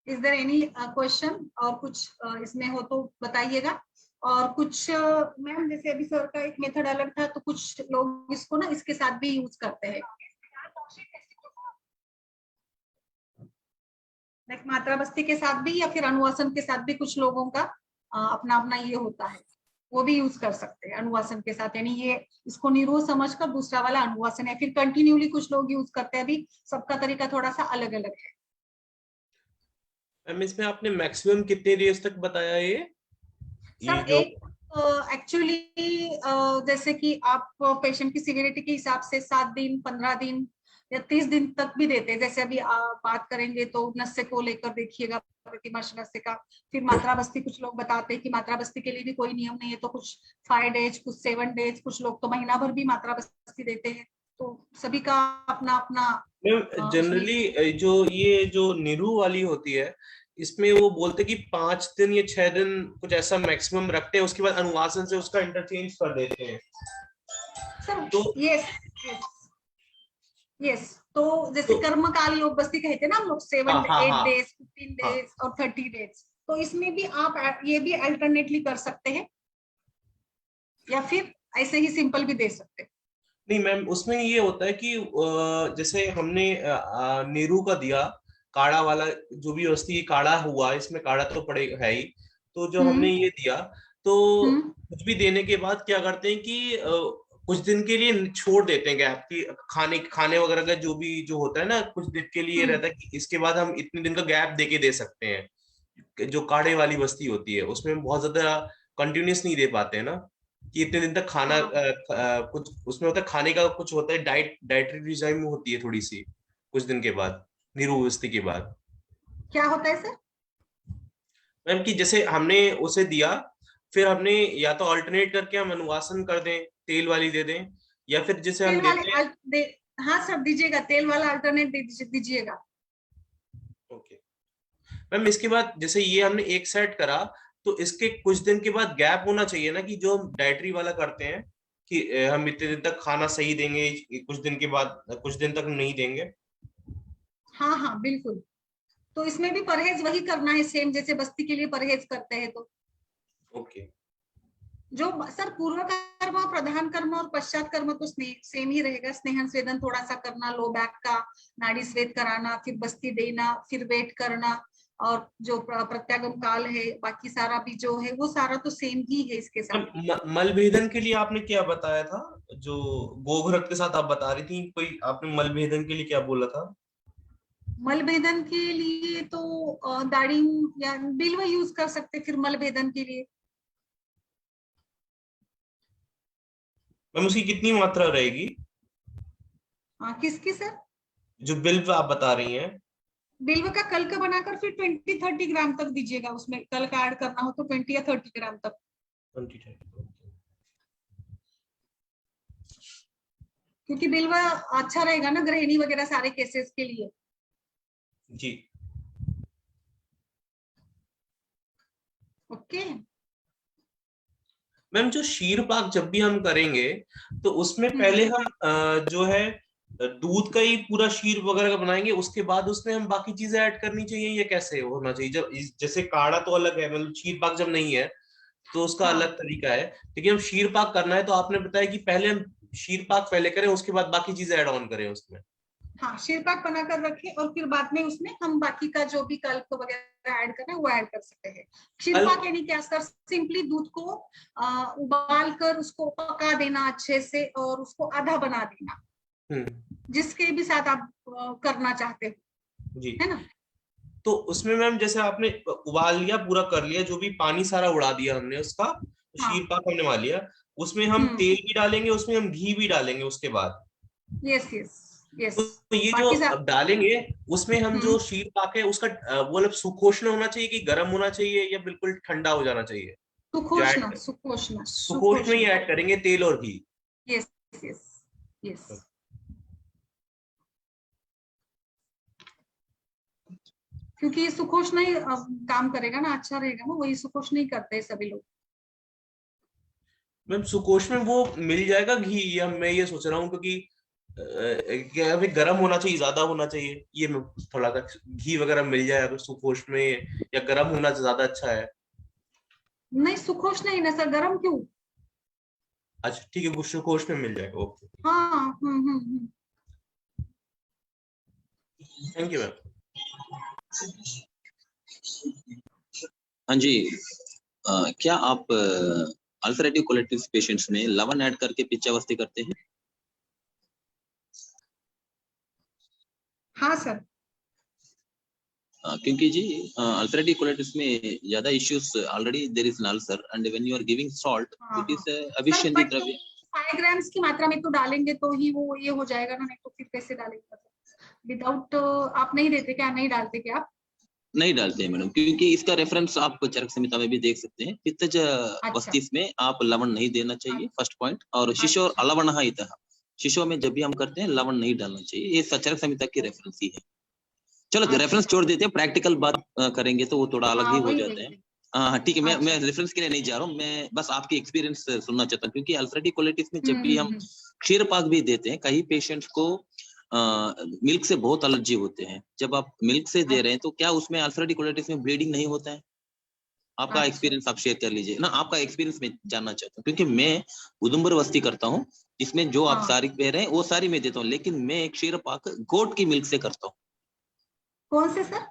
इज देयर एनी क्वेश्चन और कुछ इसमें हो तो बताइएगा। और कुछ मैम जैसे अभी सर का एक मेथड अलग था, तो कुछ लोग इसको ना इसके साथ भी यूज करते हैं, लाइक मात्रा बस्ती के साथ भी या फिर अनुवासन के साथ भी कुछ लोगों का अपना अपना ये होता है, वो भी यूज कर सकते हैं अनुवासन के साथ, यानी ये इसको निरोध समझकर दूसरा वाला अनुवासन है, फिर कंटिन्यूली कुछ लोग यूज करते हैं, अभी सबका तरीका थोड़ा सा अलग अलग है। मैम इसमें आपने मैक्सिमम कितने डेज तक बताया ये सर जो? एक एक्चुअली जैसे कि आप पेशेंट की सीवियरिटी के हिसाब से 7 दिन, 15 दिन या 30 दिन तक भी देते हैं। जैसे अभी बात करेंगे तो नस्से को लेकर देखिएगा, प्रतिमाश नस्से का। फिर मात्रा बस्ती कुछ लोग बताते हैं कि मात्रा बस्ती के लिए भी कोई नियम नहीं है, तो कुछ 5 डेज, कुछ 7 डेज, कुछ लोग तो महीना भर भी मात्रा बस्ती देते हैं, तो सभी का अपना अपना मैम उसमें। जनरली जो ये जो नीरू वाली होती है, इसमें वो बोलते कि 5 दिन या 6 दिन कुछ ऐसा मैक्सिमम रखते हैं, उसके बाद अनुवासन से उसका इंटरचेंज कर देते हैं। तो यस तो जैसे कर्मकाल योग बस्ती कहते हैं ना हम लोग, 7 8 डेज 15 डेज और 30 डेज, तो इसमें भी आप ये भी अल्टरनेटली कर सकते हैं या फिर ऐसे ही सिंपल भी दे सकते हैं। नहीं मैम, उसमें ये होता है कि जैसे हमने नीरू का दिया काढ़ा वाला, जो भी अस्थि काढ़ा हुआ, इसमें काढ़ा तो पड़े है ही, तो जब हमने ये दिया तो कुछ भी देने के बाद क्या करते हैं कि कुछ दिन के लिए छोड़ देते हैं गैप की, खाने वगैरह का जो होता है ना, कुछ दिन के लिए रहता है कि इसके बाद हम इतने दिन का गैप देके दे सकते हैं। जो काढ़े वाली बस्ती होती है उसमें बहुत ज्यादा कंटिन्यूस नहीं दे पाते हैं ना, कि इतने दिन तक खाना कुछ उसमें होता है, खाने का कुछ होता है, डाइटरी रिजाइम होती है थोड़ी सी कुछ दिन के बाद, निरोवस्थी के बाद। क्या होता है सर? मैम कि जैसे हमने उसे दिया, फिर हमने या तो अल्टरनेट करके हम अनुवासन कर दें, तेल वाली दे दें, या फिर जैसे हम देते हैं। हाँ सर दीजिएगा, तेल वाला अल्टरनेट दीजिएगा। ओके मैम, इसके बाद जैसे ये हमने एक सेट करा, तो इसके कुछ दिन के बाद गैप होना चाहिए ना, कि जो हम डाइटरी वाला करते हैं कि हम इतने दिन तक खाना सही देंगे, कुछ दिन के बाद कुछ दिन तक नहीं देंगे। हाँ हाँ बिल्कुल, तो इसमें भी परहेज वही करना है सेम जैसे बस्ती के लिए परहेज करते हैं। तो ओके जो सर पूर्व कर्म, प्रधान कर्म और पश्चात कर्म तो सेम ही रहेगा। स्नेहन स्वेदन थोड़ा सा करना, लो बैक का नाड़ी स्वेद कराना, फिर बस्ती देना, फिर वेट करना, और जो प्रत्यागम काल है बाकी सारा भी जो है वो सारा तो सेम ही है इसके साथ। मल भेदन के लिए आपने क्या बताया था? जो गोघृत के साथ आप बता रही थी, कोई आपने मल भेदन के लिए क्या बोला था? मल भेदन के लिए तो दाढ़ी या बिल्व यूज कर सकते फिर मल भेदन के लिए। मैम उसकी कितनी मात्रा रहेगी? किसकी सर? जो बिल्व आप बता रही हैं। बिल्व का कल का बनाकर फिर 20-30 ग्राम तक दीजिएगा, उसमें कल का ऐड करना हो तो 20 या 30 ग्राम तक। 20-30 क्योंकि बिल्व अच्छा रहेगा ना गृहिणी वगैरह सारे केसेस के लिए। जी ओके मैम, जो शीर पाक जब भी हम करेंगे तो उसमें पहले हम जो है दूध का ही पूरा शीर वगैरह का बनाएंगे, उसके बाद उसमें हम बाकी चीजें ऐड करनी चाहिए, या कैसे होना चाहिए? जब जैसे काढ़ा तो अलग है, मतलब शीर पाक जब नहीं है तो उसका अलग तरीका है, लेकिन हम शीर पाक करना है तो आपने बताया कि पहले हम शीर पाक पहले करें, उसके बाद बाकी चीजें ऐड ऑन करें उसमें। हाँ शीरपाक बनाकर रखें और फिर बाद में उसमें हम बाकी का जो भी कल्प वगैरह ऐड करना है वो ऐड कर सकते हैं। शीरपाक यानी क्या सर? सिंपली दूध को उबाल कर उसको पका देना अच्छे से और उसको आधा बना देना, जिसके भी साथ आप करना चाहते हो जी, है ना। तो उसमें मैम जैसे आपने उबाल लिया, पूरा कर लिया, जो भी पानी सारा उड़ा दिया हमने उसका, शीर पाक हमने उबाल लिया, उसमें हम तेल भी डालेंगे, उसमें हम घी भी डालेंगे उसके बाद। Yes yes yes. तो ये जो अब डालेंगे उसमें हम जो शीर पाक है उसका वो मतलब सुखोष्ण होना चाहिए कि गर्म होना चाहिए, या बिल्कुल ठंडा हो जाना चाहिए? सुखोष्ण सुखोष्ण सुखोष्ण ही ऐड करेंगे, तेल और घी। Yes yes yes. क्योंकि सुखोष्ण ही काम करेगा ना, अच्छा रहेगा ना, वही सुखोष्ण ही करते हैं सभी लोग। मैम सुखोष्ण में वो मिल जाएगा घी, या मैं ये सोच रहा हूँ क्योंकि क्या अभी गर्म होना चाहिए, ज्यादा होना चाहिए, ये मैं थोड़ा सा घी वगैरह मिल जाए अगर सुखोष्ण में, या गर्म होना ज्यादा अच्छा है? नहीं सुखोष्ण ही ना सर, गर्म क्यों? अच्छा ठीक है, सुखोष्ण में मिल जाएगा। ओके हाँ थैंक यू मैम। हाँ जी, क्या आप अल्सरेटिव कोलाइटिस पेशेंट्स में लवण ऐड करके पित्तावस्थी करते हैं? हाँ सर। क्योंकि जी अल्सरेटिव कोलाइटिस में ज्यादा issues, already there is an ulcer and when you are giving salt it is efficiently dravya 5 grams की मात्रा में तो डालेंगे तो ही वो ये हो जाएगा ना, नहीं तो फिर कैसे डालेंगे? विदाउट आप नहीं देते क्या? नहीं डालते क्या आप? नहीं डालते हैं मैडम, क्योंकि इसका रेफरेंस आप चरक संहिता में भी देख सकते हैं। पित्तज वस्तिस में आप लवण नहीं देना चाहिए, फर्स्ट पॉइंट। और शिशो अलवण इतः, शिशो में जब भी हम करते हैं लवण नहीं डालना चाहिए, ये चरक संहिता की रेफरेंस ही है। चलो रेफरेंस छोड़ देते हैं, प्रैक्टिकल बात करेंगे तो वो थोड़ा अलग ही हो जाते हैं। हाँ ठीक है, मैं रेफरेंस के लिए नहीं जा रहा हूँ, मैं बस आपकी एक्सपीरियंस सुनना चाहता हूँ, क्योंकि अल्सरेटिव कोलाइटिस में जब भी हम क्षीर पाक भी देते हैं, कई पेशेंट्स को मिल्क से बहुत एलर्जी होते हैं। जब आप मिल्क से दे रहे हैं तो क्या उसमें अल्सरेटिव कोलाइटिस में ब्लीडिंग नहीं होता है? आपका एक्सपीरियंस आप शेयर कर लीजिए ना, आपका एक्सपीरियंस मैं जानना चाहता हूँ, क्योंकि मैं उधमपुर वस्ती करता हूँ, जिसमें जो आप सारी कह रहे हैं वो सारी मैं देता हूँ, लेकिन मैं एक क्षीर पाक गोट की मिल्क से करता हूँ। कौन से सर?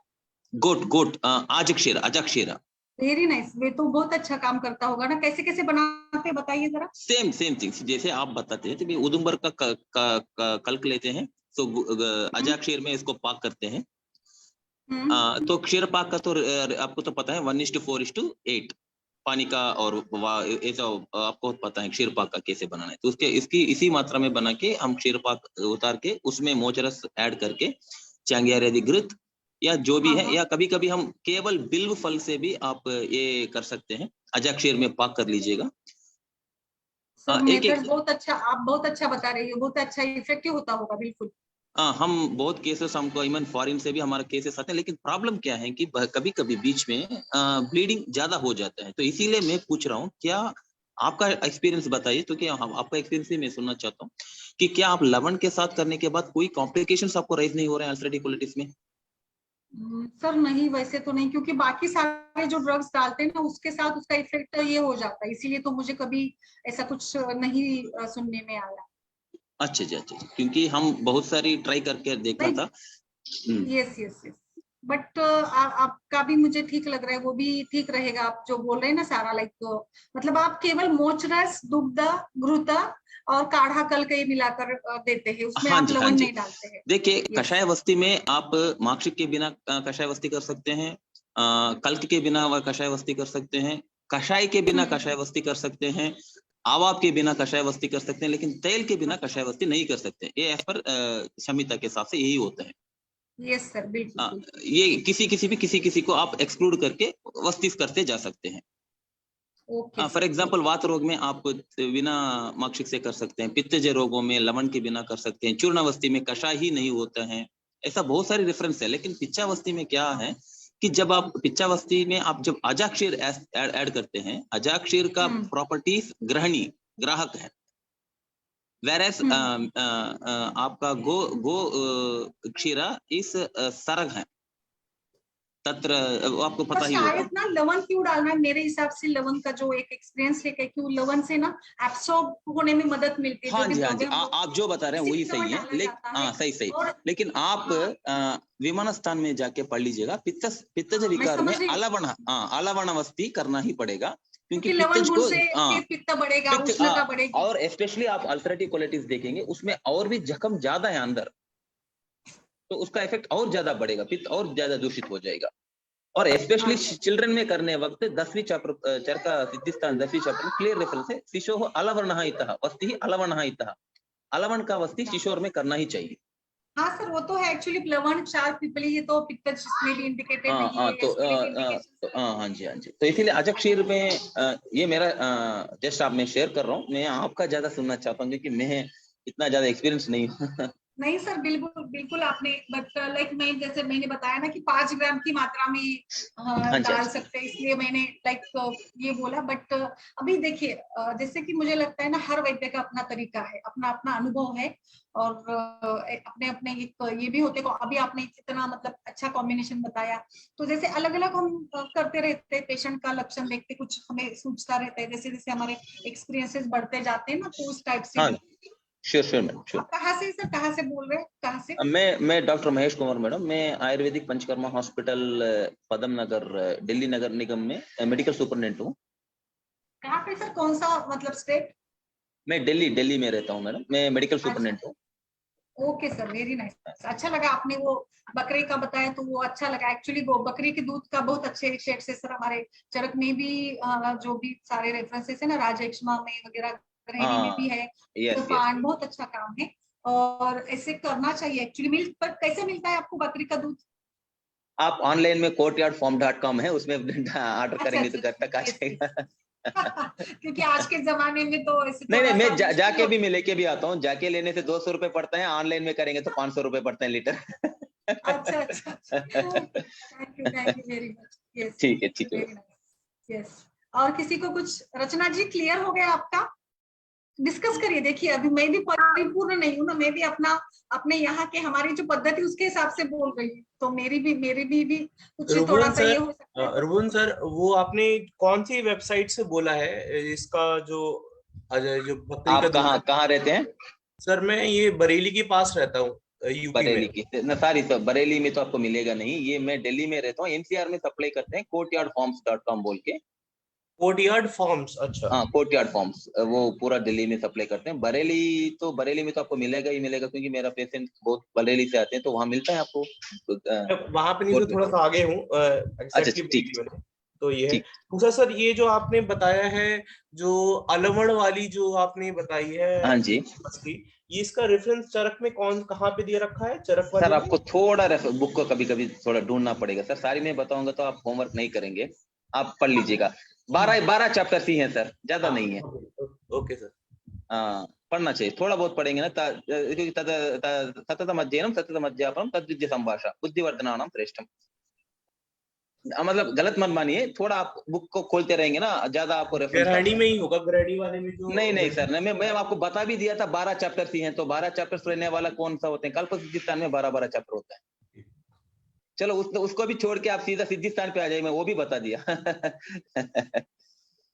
गोट अजक्षीरा। वेरी नाइस, वे तो बहुत अच्छा काम करता होगा ना। कैसे कैसे बनाते हैं बताइए जरा। सेम थिंग जैसे आप बताते हैं, तो उधमपुर का कल्क लेते हैं, तो अजक्षीर में इसको पाक करते हैं। तो क्षीर पाक का तो आपको तो पता है 1:4:8 पानी का, और ऐसा आपको पता है क्षीर पाक का कैसे बनाना है। तो उसके इसकी इसी मात्रा में बना के हम क्षीर पाक उतार के उसमें मोचरस ऐड करके चांगियार यदि घृत या जो भी है, या कभी कभी हम केवल बिल्व फल से भी आप ये कर सकते हैं, अजक्षीर में पाक कर लीजिएगा। बहुत अच्छा, आप बहुत अच्छा बता रही हो, बहुत अच्छा इफेक्टिव होता होगा। बिल्कुल हम बहुत केसेस, हमको इवन फॉरेन से भी हमारे केसेस आते हैं, लेकिन प्रॉब्लम क्या है कि कभी कभी बीच में ब्लीडिंग ज्यादा हो जाता है। तो इसीलिए मैं पूछ रहा हूँ, क्या आपका एक्सपीरियंस बताइए, तो क्या आपका एक्सपीरियंस भी मैं सुनना चाहता हूँ कि क्या आप लवण के साथ करने के बाद कोई कॉम्प्लिकेशंस आपको राइज नहीं हो रहे हैं अल्सरेटिव कोलाइटिस में? सर नहीं, वैसे तो नहीं, क्योंकि बाकी सारे जो ड्रग्स डालते हैं ना उसके साथ उसका इफेक्ट ये हो जाता है, इसीलिए तो मुझे कभी ऐसा कुछ नहीं सुनने में आया। अच्छा, क्योंकि हम बहुत सारी ट्राई करके देखा था। यस, बट आपका भी मुझे ठीक लग रहा है, वो भी ठीक रहेगा। आप जो बोल रहे हैं ना सारा, लाइक मतलब आप केवल मोचरस, दुग्ध, घृत और काढ़ा कल के मिलाकर देते हैं, उसमें आप लवण नहीं डालते हैं। देखिए, कषाय वस्ती में आप माक्षिक के बिना कषाय वस्ती कर सकते हैं, कल्क के बिना वह कषाय वस्ती कर सकते हैं, कषाय के बिना कषाय वस्ती कर सकते हैं, आवाब के बिना कषाय वस्ती कर सकते हैं, लेकिन तेल के बिना कषाय वस्ती नहीं कर सकते। ये एज पर संहिता के हिसाब से यही होता है। यस सर, बिल्कुल। ये किसी को आप एक्सक्लूड करके वस्ती करते जा सकते हैं। फॉर एग्जाम्पल वात रोग में आप बिना माक्षिक से कर सकते हैं, पित्तजय रोगों में लवण के बिना कर सकते हैं, चूर्णावस्थी में कषाय ही नहीं होता है। ऐसा बहुत सारे रेफरेंस है। लेकिन पिच्चावस्थी में क्या है कि जब आप पिच्चावस्थी में आप जब अजाक्षीर ऐड करते हैं, अजाक्षीर का प्रॉपर्टीज ग्राहक है, वेरएस आपका गो क्षीरा इस सरग है तत्र, आपको पता ही होगा। ना लवण क्यों डालना है? मेरे हिसाब से लवण का जो एक एक्सपीरियंस है, क्यों लवण से ना एब्सॉर्ब होने में मदद मिलती है। हाँ जी, आप जो बता रहे हैं वही सही है, लेकिन सही लेकिन आप विमान स्थान में जाके पढ़ लीजिएगा, पित्तज विकार में अलवणावस्थी करना ही पड़ेगा, क्योंकि पित्तज को पित्त बढ़ेगा, उष्णता बढ़ेगी। और स्पेशली आप अल्सरेटिव कोलाइटिस देखेंगे, उसमें और भी जख्म ज्यादा है अंदर, तो उसका इफेक्ट और ज्यादा बढ़ेगा, पित्त और ज्यादा दूषित हो जाएगा। और स्पेशली चिल्ड्रन में करने वक्त 10वीं चरका सिद्धिस्थान 10वीं चैप्टर क्लियर रेफरेंस है, शिशोः अलवर्णः इतः वस्तिः अलवर्णः इतः, अलवण का वस्ती शिशोर में करना ही चाहिए। हाँ सर, वो तो है एक्चुअली लवण क्षार पिपली, ये तो पित्त में भी इंडिकेटेड नहीं है। तो हाँ जी, तो इसीलिए अजक्षीर में ये मेरा जस्ट आप मैं शेयर कर रहा हूँ, मैं आपका ज्यादा सुनना चाहता हूँ, क्योंकि मैं इतना ज्यादा एक्सपीरियंस नहीं हूँ। नहीं सर, बिल्कुल आपने, बट लाइक मैं जैसे मैंने बताया ना कि 5 ग्राम की मात्रा में डाल सकते हैं, इसलिए मैंने लाइक ये बोला। बट अभी देखिए, जैसे कि मुझे लगता है ना, हर वैद्य का अपना तरीका है, अपना अपना अनुभव है, और अपने अपने ये भी होते हैं। अभी आपने इतना मतलब अच्छा कॉम्बिनेशन बताया, तो जैसे अलग अलग हम करते रहते हैं, पेशेंट का लक्षण देखते, कुछ हमें सूझता रहता है, जैसे जैसे हमारे एक्सपीरियंसेस बढ़ते जाते हैं ना, तो उस टाइप से। Sure madam, sure. कहाँ से सर, कहाँ से बोल रहे हैं, कहाँ से? मैं डॉक्टर महेश कुमार मैडम, मैं आयुर्वेदिक पंचकर्मा हॉस्पिटल पदम नगर दिल्ली नगर निगम में मेडिकल सुपरिटेंडेंट हूँ। कहाँ पे सर, कौन सा मतलब स्टेट? मैं दिल्ली में रहता हूँ मैडम, मैं मेडिकल सुपरिटेंडेंट हूँ। Okay sir, very nice. अच्छा लगा आपने वो बकरे का बताया, तो वो अच्छा लगा एक्चुअली। वो बकरी के दूध का बहुत अच्छे शेड से सर, हमारे चरक में भी जो भी सारे रेफरेंसेस है ना, राजयक्ष्मा में वगैरह में भी है, तो पान बहुत अच्छा काम है, और ऐसे करना चाहिए एक्चुअली। मिल्क पर कैसे मिलता है आपको बकरी का दूध? आप ऑनलाइन में courtyardfarm.com है, उसमें ऑर्डर करेंगे तो घर तक आ जाएगा। क्योंकि आज के जमाने में तो ऐसे नहीं, मैं जाके भी मैं लेके भी आता हूँ, जाके लेने से 200 रुपए पड़ता है, ऑनलाइन में करेंगे तो 500 रुपए पड़ते हैं लीटर। अच्छा अच्छा, thank you very much. Yes ठीक है, ठीक है। यस, और किसी को कुछ? रचना जी क्लियर हो गया आपका? डिस्कस करिए। देखिए अभी मैं भी परिपूर्ण नहीं हूँ ना, मैं भी अपने यहाँ के हमारी जो पद्धति उसके हिसाब से बोल रही हूँ, तो मेरी भी कुछ थोड़ा सा ये हो सकता है। रुबन सर, वो आपने कौन सी वेबसाइट से बोला है इसका, जो जो बकरी का आप दूध है? कहाँ रहते हैं? सर मैं ये बरेली के पास रहता हूँ, यूपी में। बरेली की न, सारी तो बरेली में तो आपको मिलेगा नहीं, ये मैं दिल्ली में रहता हूँ, एनसीआर में सप्लाई करते हैं, courtyardfarms.com बोल के। कोर्टयार्ड फार्म्स, अच्छा। हाँ, कोर्टयार्ड फार्म्स, वो पूरा दिल्ली में सप्लाई करते हैं। बरेली में तो आपको मिलेगा ही मिलेगा, क्योंकि मेरा पेशेंट बहुत बरेली से आते हैं, तो वहाँ मिलता है आपको। वहां पे नहीं, तो थोड़ा सा आगे हूँ, अच्छा, एग्जैक्टली ठीक बरेली में। तो ये है। ठीक। दूसरा सर, ये जो आपने बताया है, जो अलवण वाली जो आपने बताई है हाँ जी मछली, ये इसका रेफरेंस चरक में कहाँ पे दिया रखा है, चरक सर, वाली में? आपको थोड़ा बुक को कभी कभी थोड़ा ढूंढना पड़ेगा सर, सारी में बताऊंगा तो आप होमवर्क नहीं करेंगे, आप पढ़ लीजिएगा। 12 चैप्टर ही हैं सर, ज्यादा नहीं है। Okay sir. हाँ, पढ़ना चाहिए, थोड़ा बहुत पढ़ेंगे ना, क्योंकि सततम अध्ययनम सततम अध्यापनम तद्विद्य संभाषा बुद्धिवर्धनानाम श्रेष्ठम। मतलब गलत मत मानिए, थोड़ा आप बुक को खोलते रहेंगे ना, ज्यादा आपको रेफरेंस ग्रैडी में ही होगा, ग्रैडी वाले में जो। नहीं नहीं सर, मैं आपको बता भी दिया था 12 चैप्टर ही हैं, तो 12 चैप्टर्स रहने वाला कौन सा होते हैं? कल्प सिद्धिस्तान में 12 चैप्टर होता है। चलो उसको भी छोड़ के आप सीधा सिद्धिस्तान पे आ जाइए, मैं वो भी बता दिया।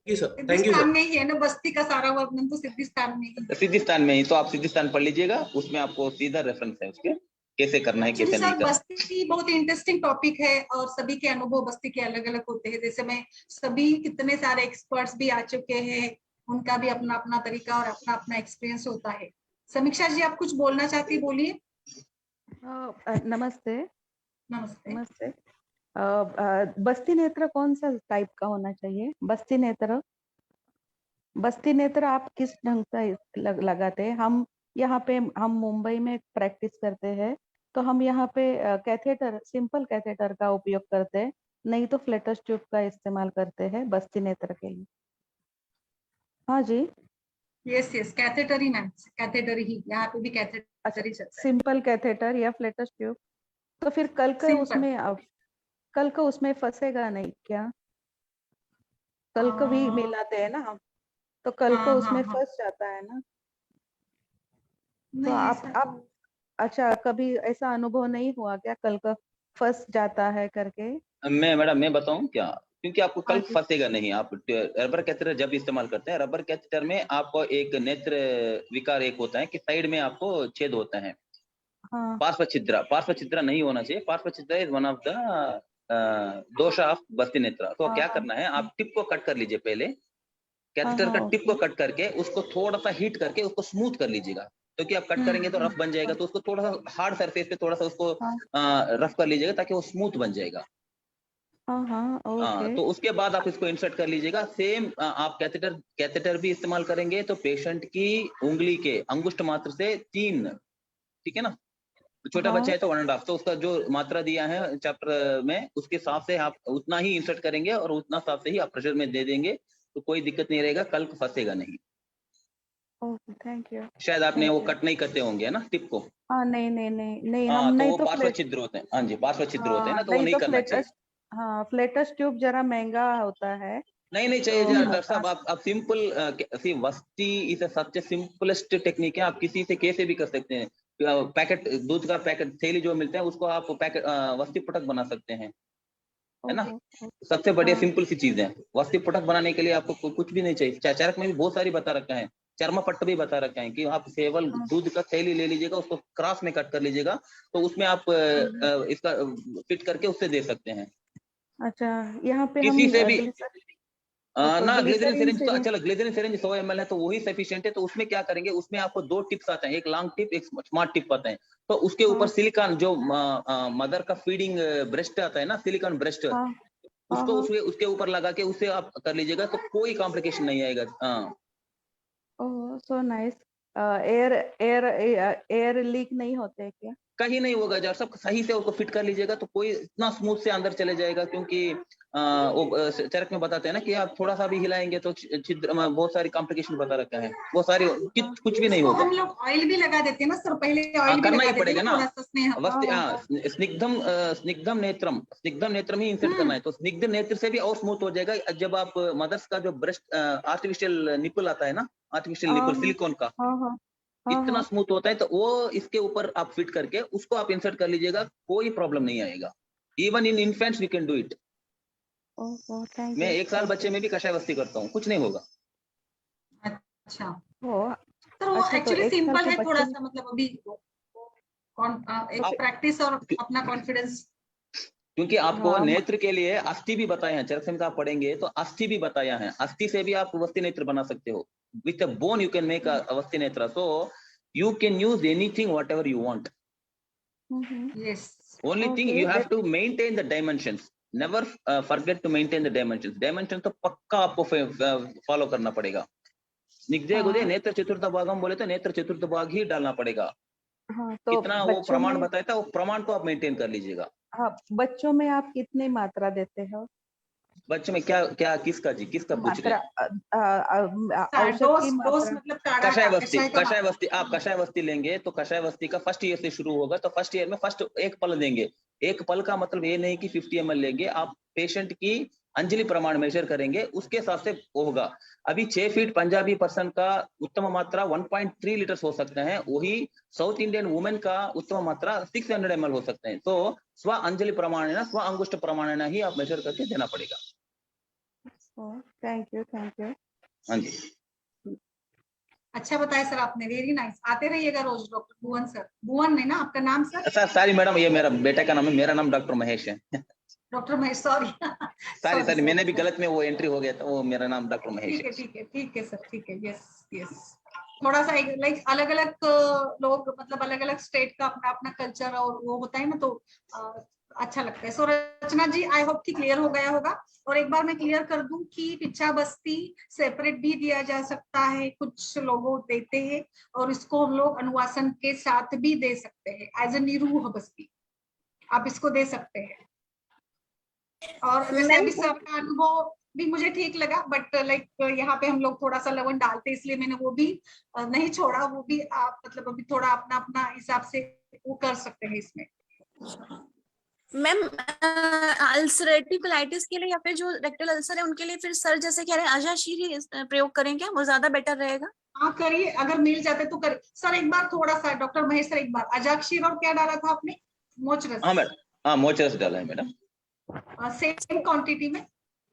सिद्धिस्तान में ही है ना, बस्ती का सारा वर्णन तो सिद्धिस्तान में ही। सिद्धिस्तान में ही, तो आप सिद्धिस्तान पढ़ लीजिएगा, उसमें आपको सीधा रेफरेंस है उसके, कैसे करना है कैसे नहीं करना। बस्ती बहुत इंटरेस्टिंग टॉपिक है, और सभी के अनुभव बस्ती के अलग अलग होते हैं। जैसे मैं सभी कितने सारे एक्सपर्ट्स भी आ चुके हैं, उनका भी अपना अपना तरीका और अपना अपना एक्सपीरियंस होता है। समीक्षा जी, आप कुछ बोलना चाहती, बोलिए। नमस्ते। नमस्ते। नमस्ते। बस्ती नेत्र कौन सा टाइप का होना चाहिए? बस्ती नेत्र आप किस ढंग से लगाते हैं? हम यहाँ पे, हम मुंबई में प्रैक्टिस करते हैं, तो हम यहाँ पे कैथेटर, सिंपल कैथेटर का उपयोग करते हैं, नहीं तो फ्लेटस ट्यूब का इस्तेमाल करते हैं बस्ती नेत्र के लिए। हाँ जी, यस यस, कैथेटर ही मैम, कैथेटर ही, यहाँ पे भी कैथेटर ही चलता है। सिंपल कैथेटर या फ्लेटस ट्यूब। तो फिर कल का उसमें फंसेगा नहीं क्या? कल को भी मिलाते हैं ना हम, तो कल को उसमें फंस जाता है ना। तो आप अच्छा, कभी ऐसा अनुभव नहीं हुआ क्या, कल का फंस जाता है करके? मैडम मैं बताऊं क्या, क्योंकि आपको कल फंसेगा नहीं। आप रबर कैथेटर जब इस्तेमाल करते हैं, रबर कैथेटर में आपको एक नेत्र विकार एक होता है कि साइड में आपको छेद होता है। हाँ। पार्श्व छिद्र नहीं होना चाहिए। पार्श्व छिद्र इज वन ऑफ द दोष ऑफ बस्ती नेत्र। तो क्या करना है, आप टिप को कट कर लीजिए पहले, कैथेटर का टिप को कट करके उसको थोड़ा सा हीट करके उसको स्मूथ कर लीजिएगा, क्योंकि आप कट करेंगे तो रफ बन जाएगा, तो उसको थोड़ा सा हार्ड सरफेस पे थोड़ा सा उसको रफ कर लीजिएगा, ताकि वो स्मूथ बन जाएगा। तो उसके बाद आप इसको इंसर्ट कर लीजिएगा। सेम आप कैथेटर भी इस्तेमाल करेंगे तो पेशेंट की उंगली के अंगुष्ठ मात्र से 3, ठीक है ना, छोटा बच्चा है तो 1.5, तो उसका जो मात्रा दिया है चैप्टर में उसके हिसाब से आप उतना ही इंसर्ट करेंगे और उतना हिसाब से ही आप प्रेशर में दे देंगे, तो कोई दिक्कत नहीं रहेगा, कल फंसेगा नहीं। Okay, thank you. शायद आपने वो कट नहीं करते होंगे ना टिप को? नहीं, हाँ, हम तो नहीं वो तो पार्श्व छिद्र होते हैं। हाँ जी, पार्श्व छिद्र होते हैं ना, तो वो नहीं नहीं तो करना चाहिए। हाँ, फ्लेटस ट्यूब जरा महंगा होता है। नहीं चाहिए डॉक्टर साहब, आप सिंपल वस्ती इज सच सिंपलेस्ट टेक्निक है, आप किसी से कैसे भी कर सकते हैं। पैकेट दूध का पैकेट थैली जो मिलता है उसको आप पैकेट वस्ती पटक बना सकते हैं, है ना। सबसे बढ़िया सिंपल सी चीज है। वस्ती पटक बनाने के लिए आपको कुछ भी नहीं चाहिए। चरक में भी बहुत सारी बता रखा है, चर्मा पट्ट भी बता रखा है कि आप केवल दूध का थैली ले लीजिएगा, उसको क्रॉस में कट कर लीजिएगा, तो उसमें आप इसका फिट करके उससे दे सकते हैं। अच्छा, यहाँ पे किसी हम से भी ना ग्लिसरीन सिरिंज, तो चलो ग्लिसरीन सिरिंज 100 ml है तो वही सफिशिएंट है। तो उसमें क्या करेंगे, उसमें आपको 2 टिप्स आते हैं, एक लॉन्ग टिप एक स्मार्ट टिप आता है। तो उसके ऊपर सिलिकॉन जो मदर का फीडिंग ब्रेस्ट आता है ना, सिलिकॉन ब्रेस्ट, उसको उसके ऊपर लगा के उससे आप कर लीजिएगा, तो कोई कॉम्प्लिकेशन नहीं आएगा। ओह, सो नाइस। एयर लीक नहीं होते क्या? कहीं नहीं होगा जब सब सही से उसको फिट कर लीजिएगा, तो कोई इतना स्मूथ से अंदर चले जाएगा, क्योंकि वो चरक में बताते हैं ना कि आप थोड़ा सा भी हिलाएंगे तो छिद्र, बहुत सारी कॉम्प्लिकेशन बता रखा है, वो सारी कुछ भी नहीं होगा। हम लोग ऑयल भी लगा देते हैं ना सर, पहले ऑयल भी करना लगा ही पड़ेगा ना। स्निग्धम नेत्रम ही इंसर्ट करना है, तो स्निग्ध नेत्र से भी और स्मूथ हो जाएगा। जब आप मदर्स का जो ब्रेस्ट आर्टिफिशियल निपल आता है ना, आर्टिफिशियल निपल सिलिकॉन का, इतना स्मूथ होता है, तो वो इसके ऊपर आप फिट करके उसको आप इंसर्ट कर लीजिएगा, कोई प्रॉब्लम नहीं आएगा। Even in infants we can do it. मैं 1 साल बच्चे में भी कषाय वस्ती करता हूँ, कुछ नहीं होगा। अच्छा तो वो एक्चुअली सिंपल है थोड़ा सा, मतलब अभी एक प्रैक्टिस और अपना कॉन्फिडेंस। क्योंकि आपको नेत्र के लिए अस्थि भी बताया है, चरक संहिता आप पढ़ेंगे तो अस्थि भी बताया है, अस्थि से भी आप वस्ती नेत्र बना सकते हो। With a bone you can make a vasti netra, so you can use anything whatever you want. Yes, only thing you have to maintain the dimensions, never forget to maintain the dimensions. Dimension तो पक्का आपको follow करना पड़ेगा। निग्धे गुदे नेत्र चतुर्थ भागम बोले तो नेत्र चतुर्थ भाग ही डालना पड़ेगा। तो कितना वो प्रमाण बताया था, वो प्रमाण तो आप मेंटेन कर लीजिएगा। बच्चों में आप कितनी मात्रा देते हो? बच्चों में क्या किसका जी, किसका पूछ रहे हैं? मतलब कषाय वस्ती आप कषाय वस्ती लेंगे तो कषाय वस्ती का फर्स्ट ईयर से शुरू होगा, तो फर्स्ट ईयर में फर्स्ट 1 पल देंगे। 1 पल का मतलब ये नहीं कि 50 ml लेंगे, आप पेशेंट की अंजलि प्रमाण मेजर करेंगे, उसके हिसाब से होगा। अभी 6 फीट पंजाबी पर्सन का उत्तम मात्रा 1.3 लीटर हो सकते हैं, वही साउथ इंडियन वुमेन का उत्तम मात्रा 600 ml हो सकते हैं। तो स्व अंजलि प्रमाण, स्व अंगुष्ठ प्रमाण ही आप मेजर करके देना पड़ेगा। Thank you. हाँ जी, अच्छा बताया सर आपने, वेरी नाइस। आते रहिएगा रोज डॉक्टर भुवन सर। भुवन है ना आपका नाम सर? सारी मैडम, ये मेरा बेटा का नाम है, मेरा नाम डॉक्टर महेश है। डॉक्टर महेश, सॉरी सारी मैंने भी गलत में वो एंट्री हो गया था, वो मेरा नाम डॉक्टर महेश है। ठीक है सर, ठीक है। यस थोड़ा सा लाइक अलग अलग लोग, मतलब अलग अलग स्टेट का अपना अपना कल्चर और वो होता है ना, तो अच्छा लगता है। सो रचना जी, आई होप कि क्लियर हो गया होगा। और एक बार मैं क्लियर कर दूं कि पिच्छा बस्ती सेपरेट भी दिया जा सकता है, कुछ लोगों देते हैं, और इसको हम लोग अनुवासन के साथ भी दे सकते हैं एज ए निरूह बस्ती, आप इसको दे सकते हैं। और जैसे अभी सर का अनुभव भी मुझे ठीक लगा, बट लाइक यहाँ पे हम लोग थोड़ा सा लवण डालते, इसलिए मैंने वो भी नहीं छोड़ा। वो भी आप मतलब अभी थोड़ा अपना अपना हिसाब से वो कर सकते हैं इसमें। मैम अल्सरेटिव कोलाइटिस के लिए या फिर जो रेक्टल अल्सर है उनके लिए फिर सर जैसे कह रहे हैं अजाशीर ही प्रयोग करें क्या, वो ज्यादा बेटर रहेगा? हाँ करिए, अगर मिल जाते तो करिए सर। एक बार थोड़ा सा डॉक्टर महेश सर, एक बार अजाक्षीर और क्या डाला था आपने? मोचरस। हाँ मैडम, हाँ मोचरस डाला है मैडम। सेम क्वांटिटी में?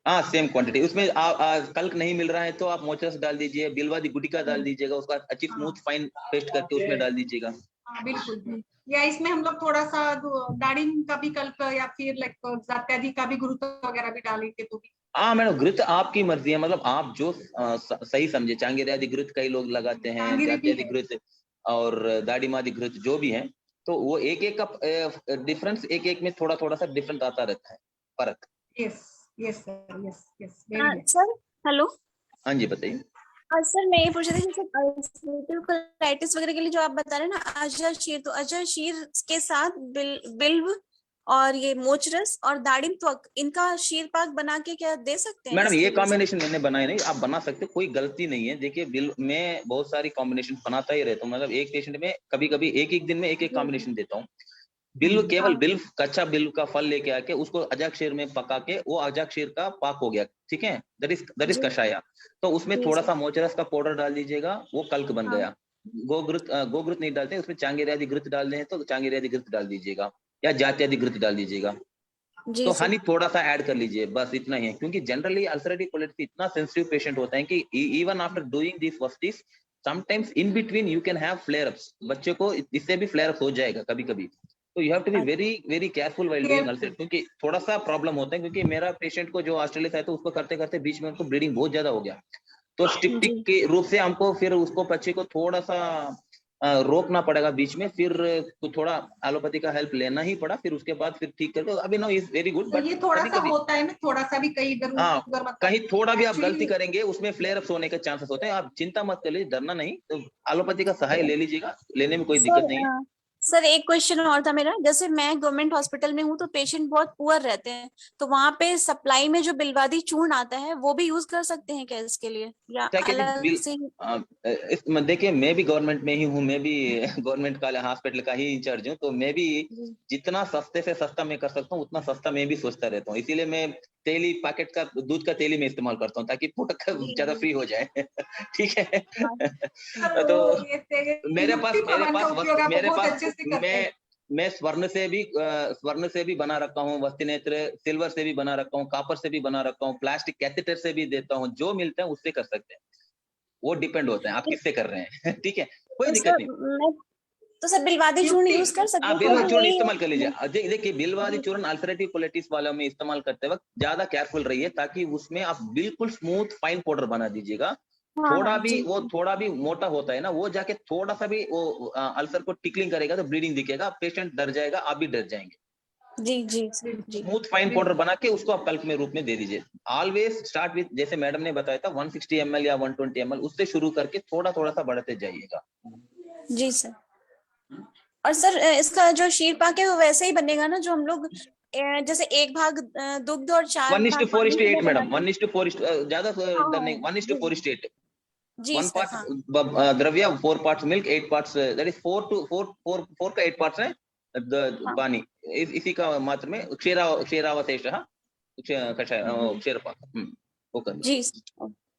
हाँ सेम क्वांटिटी। उसमें कल्क नहीं मिल रहा है तो आप मोचरस डाल दीजिए, बिलवादी गुटिका डाल दीजिएगा, उसका अच्छी स्मूथ फाइन पेस्ट करके उसमें डाल दीजिएगा। हाँ बिल्कुल। या इसमें हम लोग थोड़ा सा दाढ़ी का भी कल्क या फिर लाइक जात्यादि का भी गुरुत्व वगैरह भी डालेंगे तो भी? हाँ मैडम, घृत आपकी मर्जी है, मतलब आप जो सही समझे। चांगेरियादि घृत कई लोग लगाते हैं, जात्यादि घृत और दाढ़ी मादी घृत जो भी है, तो वो एक एक का डिफरेंस, एक एक में थोड़ा थोड़ा सा डिफरेंट आता रहता है, फर्क। Yes sir hello. हाँ जी बताइए। सर मैं ये पूछ रही थी, अल्सरेटिव कोलाइटिस वगैरह के लिए जो आप बता रहे हैं ना अजाशीर, तो अजाशीर के साथ बिल्व और ये मोचरस और दाड़िम त्वक, इनका शीर पाक बना के क्या दे सकते हैं? मैडम ये कॉम्बिनेशन मैंने बनाया नहीं, आप बना सकते, कोई गलती नहीं है। देखिए बिल मैं बहुत सारी कॉम्बिनेशन बनाता ही रहता हूँ, मतलब एक पेशेंट में कभी कभी एक दिन में एक कॉम्बिनेशन देता हूँ। बिल्व, केवल बिल्व, कच्चा बिल्व का फल लेके आके उसको अजाक्षीर में पका के, वो अजाक्षीर का पाक हो गया, ठीक है, दैट इज कषाया। तो उसमें थोड़ा सा मोचरस का पाउडर डाल दीजिएगा, वो कल्क बन गया। गोघृत नहीं डालते, उसमें चांगेरियादि घृत डाल दें तो चांगेरियादि घृत डाल दीजिएगा, या जात्यादि घृत डाल दीजिएगा। तो हनी थोड़ा सा ऐड कर लीजिए, बस इतना ही है। क्योंकि जनरली अल्सरेटिव कोलाइटिस इतना सेंसिटिव पेशेंट होता है कि even after doing this worst is sometimes in between you can have flare ups, बच्चे को इससे भी फ्लेयर अप्स हो जाएगा कभी कभी। तो you have to be very very careful while doing ulcerative, क्योंकि थोड़ा सा प्रॉब्लम होता है। क्योंकि मेरा पेशेंट को जो ऑस्ट्रेलिया से आया तो उसको करते करते बीच में उनको ब्लीडिंग बहुत ज्यादा हो गया, तो स्टिक के रूप से हमको फिर उसको बच्चे को थोड़ा सा रोकना पड़ेगा बीच में, फिर थोड़ा एलोपैथी का हेल्प लेना ही पड़ा, फिर उसके बाद फिर ठीक करके अभी no is very good. But ये थोड़ा सा होता है ना, थोड़ा सा भी कहीं कहीं थोड़ा भी आप गलती करेंगे उसमें फ्लेयर अप्स होने के चांसेस होते हैं। आप चिंता मत करिए, डरना नहीं, तो एलोपैथी का सहाय ले लीजिएगा, लेने में कोई दिक्कत नहीं है। सर एक क्वेश्चन और था मेरा, जैसे मैं गवर्नमेंट हॉस्पिटल में हूँ तो पेशेंट बहुत पुअर रहते हैं, तो वहां पे सप्लाई में जो बिलवादी चूर्ण आता है वो भी यूज कर सकते हैं क्या इसके लिए, या अलग से? देखिए मैं भी गवर्नमेंट में ही हूँ, मैं भी गवर्नमेंट का हॉस्पिटल का ही इंचार्ज हूँ, तो मैं भी जितना सस्ते से सस्ता मैं कर सकता हूँ उतना सस्ता मैं भी सोचता रहता हूँ। इसीलिए मैं तेली पैकेट का दूध का तेली में इस्तेमाल करता हूँ ताकि प्रोडक्ट ज्यादा फ्री हो जाए। ठीक है। तो मेरे पास मैं स्वर्ण से भी बना रखा हूँ, वस्तिनेत्र सिल्वर से भी बना रखा हूँ, कॉपर से भी बना रखा हूँ, प्लास्टिक कैथेटर से भी देता हूँ, जो मिलता है उससे कर सकते हैं, वो डिपेंड होता है आप किससे कर रहे हैं। ठीक है, कोई दिक्कत नहीं। तो सर बिलवादी चूर्ण यूज कर सकते हैं? बिलवादी चूर्ण इस्तेमाल कर लीजिए। देखिए बिलवादी चूर्ण अल्सरेटिव कोलाइटिस वालों में इस्तेमाल करते वक्त ज्यादा केयरफुल रहिए, ताकि उसमें आप बिल्कुल स्मूथ फाइन पाउडर बना दीजिएगा। थोड़ा भी मोटा होता है ना, वो जाके थोड़ा सा भी वो अल्सर को टिकलिंग करेगा तो ब्लीडिंग दिखेगा, पेशेंट डर जाएगा, आप भी डर जाएंगे। जी। स्मूथ फाइन पाउडर बना के उसको आप कल्प में रूप में दे दीजिए। ऑलवेज स्टार्ट विद, जैसे मैडम ने बताया था 160 ml या 120 ml, उससे शुरू करके थोड़ा सा बढ़ते जाइएगा। जी सर। और सर इसका जो शीर पाक है वो वैसे ही बनेगा ना, जो हम लोग जैसे 1 भाग दुग्ध और 4 भाग 1:4:8 मैडम, 1:4 ज्यादा नहीं, 1:4:8। जी 1 सर, part द्रव्य, 4 parts milk, 8 parts, that is 4 का 8 parts है पानी, इसी का मात्र में क्षीरावशेष क्षीर पाक वो कर जी।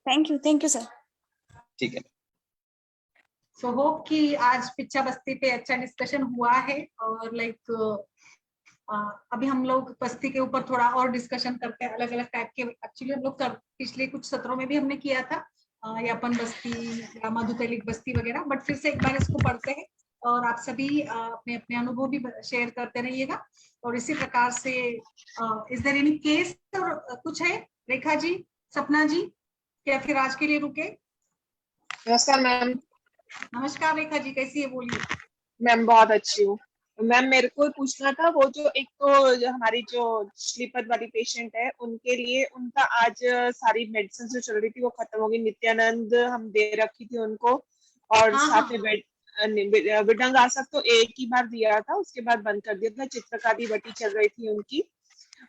Thank you sir. ठीक है। सो होप कि आज पिच्चा बस्ती पे अच्छा डिस्कशन हुआ है, और अभी हम लोग बस्ती के ऊपर थोड़ा और डिस्कशन करते हैं, अलग अलग टाइप के। एक्चुअली हम लोग पिछले कुछ सत्रों में भी हमने किया था यापन बस्ती या मधुतैलिक बस्ती वगैरह, बट फिर से एक बार इसको पढ़ते हैं, और आप सभी अपने अपने अनुभव भी शेयर करते रहिएगा। और इसी प्रकार से इज देयर एनी केस और कुछ है? रेखा जी, सपना जी, क्या फिर आज के लिए रुके? नमस्कार मैम। नमस्कार रेखा जी, कैसी है? बोलिए। मैम बहुत अच्छी हूँ मैम। मेरे को पूछना था, वो जो एक तो जो हमारी जो श्रीपद वाली पेशेंट है, उनके लिए उनका आज सारी मेडिसिन जो चल रही थी वो खत्म हो गई। नित्यानंद हम दे रखी थी उनको, और साथ में विडंग आसक तो एक ही बार दिया था, उसके बाद बंद कर दिया था। चित्रकारी बटी चल रही थी उनकी,